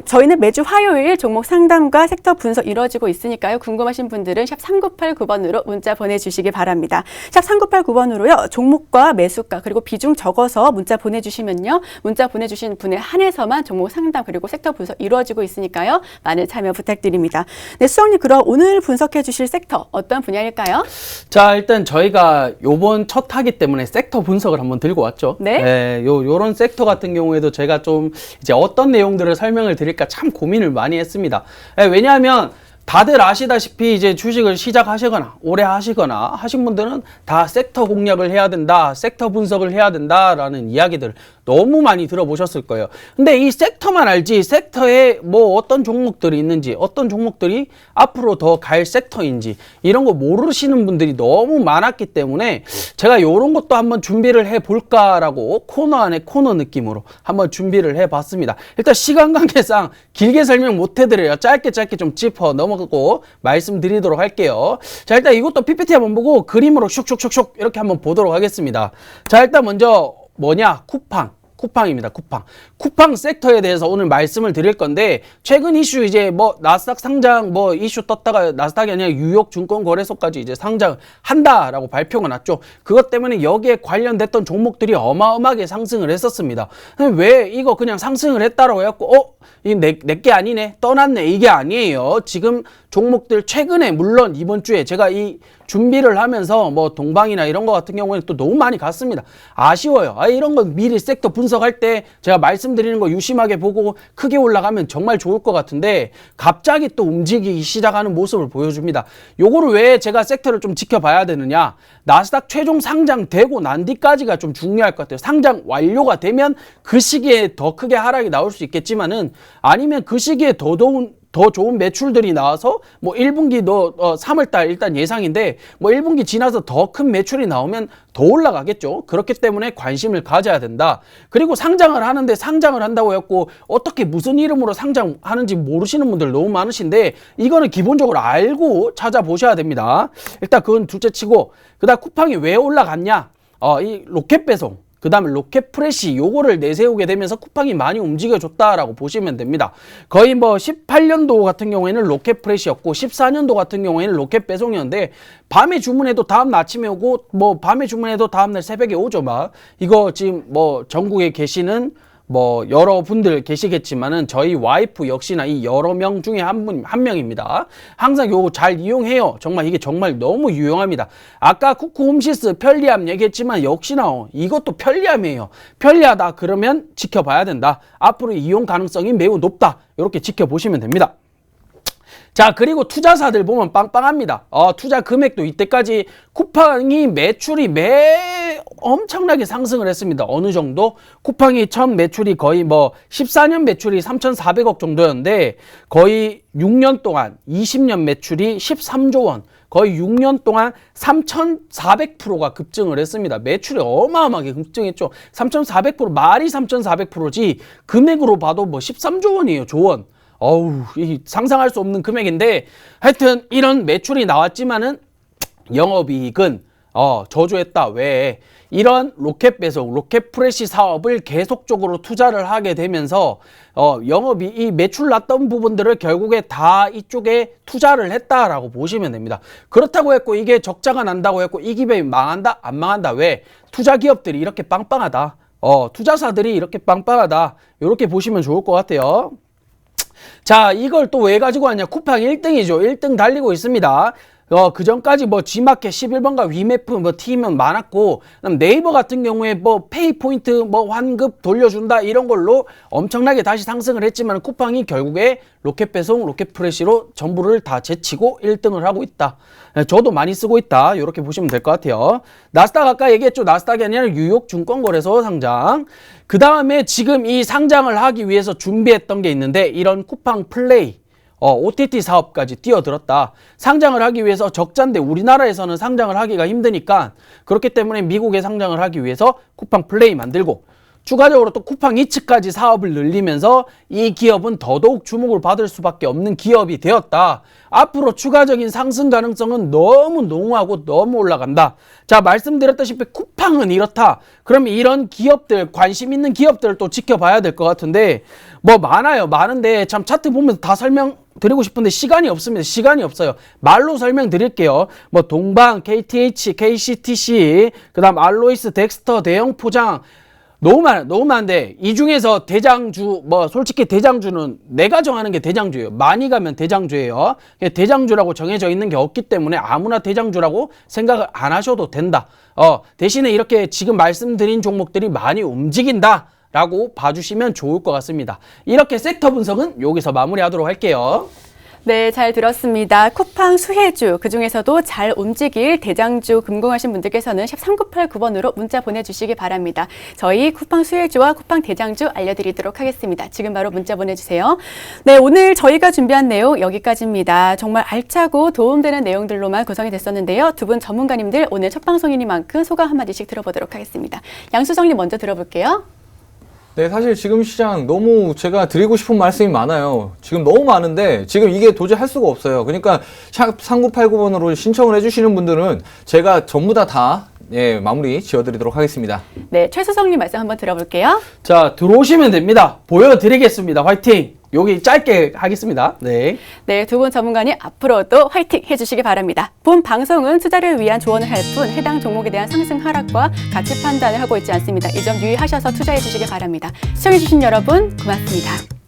S1: 저희는 매주 화요일 종목 상담과 섹터 분석 이루어지고 있으니까요. 궁금하신 분들은 샵 3989번으로 문자 보내주시기 바랍니다. 샵 3989번으로요. 종목과 매수가 그리고 비중 적어서 문자 보내주시면요. 문자 보내주신 분에 한해서만 종목 상담 그리고 섹터 분석 이루어지고 있으니까요. 많은 참여 부탁드립니다. 네, 수석님, 그럼 오늘 분석해 주실 섹터 어떤 분야일까요?
S2: 자, 일단 저희가 요번 첫 하기 때문에 섹터 분석을 한번 들고 왔죠.
S1: 네.
S2: 요런 섹터 같은 경우에도 제가 좀 이제 어떤 내용들을 설명을 드릴까 참 고민을 많이 했습니다. 왜냐하면 다들 아시다시피 이제 주식을 시작하시거나 오래 하시거나 하신 분들은 다 섹터 공략을 해야 된다, 섹터 분석을 해야 된다라는 이야기들 너무 많이 들어보셨을 거예요. 근데 이 섹터만 알지 섹터에 뭐 어떤 종목들이 있는지, 어떤 종목들이 앞으로 더 갈 섹터인지 이런 거 모르시는 분들이 너무 많았기 때문에 제가 이런 것도 한번 준비를 해볼까라고 코너 안에 코너 느낌으로 한번 준비를 해봤습니다. 일단 시간 관계상 길게 설명 못 해드려요. 짧게 좀 짚어 넘어가 하고 말씀드리도록 할게요. 자, 일단 이것도 PPT 한번 보고 그림으로 슉슉슉슉 이렇게 한번 보도록 하겠습니다. 자, 일단 먼저 뭐냐? 쿠팡입니다. 쿠팡 섹터에 대해서 오늘 말씀을 드릴 건데, 최근 이슈 이제 뭐 나스닥 상장 뭐 이슈 떴다가 나스닥이 아니라 뉴욕 증권거래소까지 이제 상장한다라고 발표가 났죠. 그것 때문에 여기에 관련됐던 종목들이 어마어마하게 상승을 했었습니다. 왜 이거 그냥 상승을 했다라고 해갖고 이 내게 아니네, 떠났네, 이게 아니에요. 지금 종목들 최근에, 물론 이번 주에 제가 이 준비를 하면서 뭐 동방이나 이런 거 같은 경우에는 또 너무 많이 갔습니다. 아쉬워요. 이런 거 미리 섹터 분석할 때 제가 말씀드리는 거 유심하게 보고 크게 올라가면 정말 좋을 것 같은데 갑자기 또 움직이기 시작하는 모습을 보여줍니다. 요거를 왜 제가 섹터를 좀 지켜봐야 되느냐? 나스닥 최종 상장되고 난 뒤까지가 좀 중요할 것 같아요. 상장 완료가 되면 그 시기에 더 크게 하락이 나올 수 있겠지만은, 아니면 그 시기에 더 좋은 매출들이 나와서 뭐 1분기도 3월달 일단 예상인데 뭐 1분기 지나서 더 큰 매출이 나오면 더 올라가겠죠. 그렇기 때문에 관심을 가져야 된다. 그리고 상장을 하는데, 상장을 한다고 해갖고 어떻게 무슨 이름으로 상장하는지 모르시는 분들 너무 많으신데 이거는 기본적으로 알고 찾아보셔야 됩니다. 일단 그건 둘째치고, 그다음 쿠팡이 왜 올라갔냐? 이 로켓 배송, 그 다음에 로켓 프레시, 요거를 내세우게 되면서 쿠팡이 많이 움직여줬다라고 보시면 됩니다. 거의 뭐 18년도 같은 경우에는 로켓 프레시였고 14년도 같은 경우에는 로켓 배송이었는데, 밤에 주문해도 다음날 아침에 오고 뭐 밤에 주문해도 다음날 새벽에 오죠. 막 이거 지금 뭐 전국에 계시는 뭐 여러분들 계시겠지만은 저희 와이프 역시나 이 여러 명 중에 한 명입니다. 항상 요거 잘 이용해요. 정말 이게 정말 너무 유용합니다. 아까 쿠쿠홈시스 편리함 얘기했지만 역시나 이것도 편리함이에요. 편리하다 그러면 지켜봐야 된다. 앞으로 이용 가능성이 매우 높다. 이렇게 지켜보시면 됩니다. 자, 그리고 투자사들 보면 빵빵합니다. 투자 금액도 이때까지 쿠팡이 매출이 엄청나게 상승을 했습니다. 어느 정도? 쿠팡이 첫 매출이 거의 뭐 14년 매출이 3,400억 정도였는데 거의 6년 동안 20년 매출이 13조 원, 거의 6년 동안 3,400%가 급증을 했습니다. 매출이 어마어마하게 급증했죠. 3,400%, 말이 3,400%지 금액으로 봐도 뭐 13조 원이에요. 조원. 상상할 수 없는 금액인데, 하여튼 이런 매출이 나왔지만은 영업이익은 저조했다. 왜? 이런 로켓 배송, 로켓 프레시 사업을 계속적으로 투자를 하게 되면서 이 매출 났던 부분들을 결국에 다 이쪽에 투자를 했다라고 보시면 됩니다. 그렇다고 했고 이게 적자가 난다고 했고 이 기업이 망한다? 안 망한다. 왜? 투자 기업들이 이렇게 빵빵하다. 투자사들이 이렇게 빵빵하다. 이렇게 보시면 좋을 것 같아요. 자, 이걸 또 왜 가지고 왔냐? 쿠팡 1등이죠. 1등 달리고 있습니다. 그 전까지 뭐 G마켓 11번가 위메프 뭐 팀은 많았고, 그다음 네이버 같은 경우에 뭐 페이 포인트 뭐 환급 돌려준다 이런 걸로 엄청나게 다시 상승을 했지만 쿠팡이 결국에 로켓 배송, 로켓 프레시로 전부를 다 제치고 1등을 하고 있다. 저도 많이 쓰고 있다. 이렇게 보시면 될 것 같아요. 나스닥 아까 얘기했죠. 나스닥이 아니라 뉴욕 증권거래소 상장. 그 다음에 지금 이 상장을 하기 위해서 준비했던 게 있는데, 이런 쿠팡 플레이 OTT 사업까지 뛰어들었다. 상장을 하기 위해서 적자인데 우리나라에서는 상장을 하기가 힘드니까, 그렇기 때문에 미국에 상장을 하기 위해서 쿠팡 플레이 만들고, 추가적으로 또 쿠팡 이츠까지 사업을 늘리면서 이 기업은 더더욱 주목을 받을 수밖에 없는 기업이 되었다. 앞으로 추가적인 상승 가능성은 너무 농후하고 너무 올라간다. 자, 말씀드렸다시피 쿠팡은 이렇다. 그러면 이런 기업들, 관심 있는 기업들을 또 지켜봐야 될 것 같은데, 뭐 많아요. 많은데 참 차트 보면서 다 설명드리고 싶은데 시간이 없습니다. 시간이 없어요. 말로 설명드릴게요. 뭐 동방, KTH, KCTC, 그 다음 알로이스, 덱스터, 대형포장, 너무 많은데 이 중에서 대장주, 뭐 솔직히 대장주는 내가 정하는 게 대장주예요. 많이 가면 대장주예요. 대장주라고 정해져 있는 게 없기 때문에 아무나 대장주라고 생각을 안 하셔도 된다. 대신에 이렇게 지금 말씀드린 종목들이 많이 움직인다 라고 봐주시면 좋을 것 같습니다. 이렇게 섹터 분석은 여기서 마무리하도록 할게요.
S1: 네, 잘 들었습니다. 쿠팡 수혜주, 그중에서도 잘 움직일 대장주 궁금하신 분들께서는 샵 3989번으로 문자 보내주시기 바랍니다. 저희 쿠팡 수혜주와 쿠팡 대장주 알려드리도록 하겠습니다. 지금 바로 문자 보내주세요. 네, 오늘 저희가 준비한 내용 여기까지입니다. 정말 알차고 도움되는 내용들로만 구성이 됐었는데요. 두 분 전문가님들 오늘 첫 방송이니만큼 소감 한마디씩 들어보도록 하겠습니다. 양수정님 먼저 들어볼게요.
S3: 네, 사실 지금 시장 너무 제가 드리고 싶은 말씀이 많아요. 지금 너무 많은데 지금 이게 도저히 할 수가 없어요. 그러니까 샵 3989번으로 신청을 해주시는 분들은 제가 전부 다 예, 마무리 지어드리도록 하겠습니다.
S1: 네, 최수성님 말씀 한번 들어볼게요.
S2: 자, 들어오시면 됩니다. 보여드리겠습니다. 화이팅! 여기 짧게 하겠습니다. 네.
S1: 네, 두 분 전문가님 앞으로도 화이팅 해주시기 바랍니다. 본 방송은 투자를 위한 조언을 할 뿐 해당 종목에 대한 상승 하락과 가치 판단을 하고 있지 않습니다. 이 점 유의하셔서 투자해 주시기 바랍니다. 시청해 주신 여러분 고맙습니다.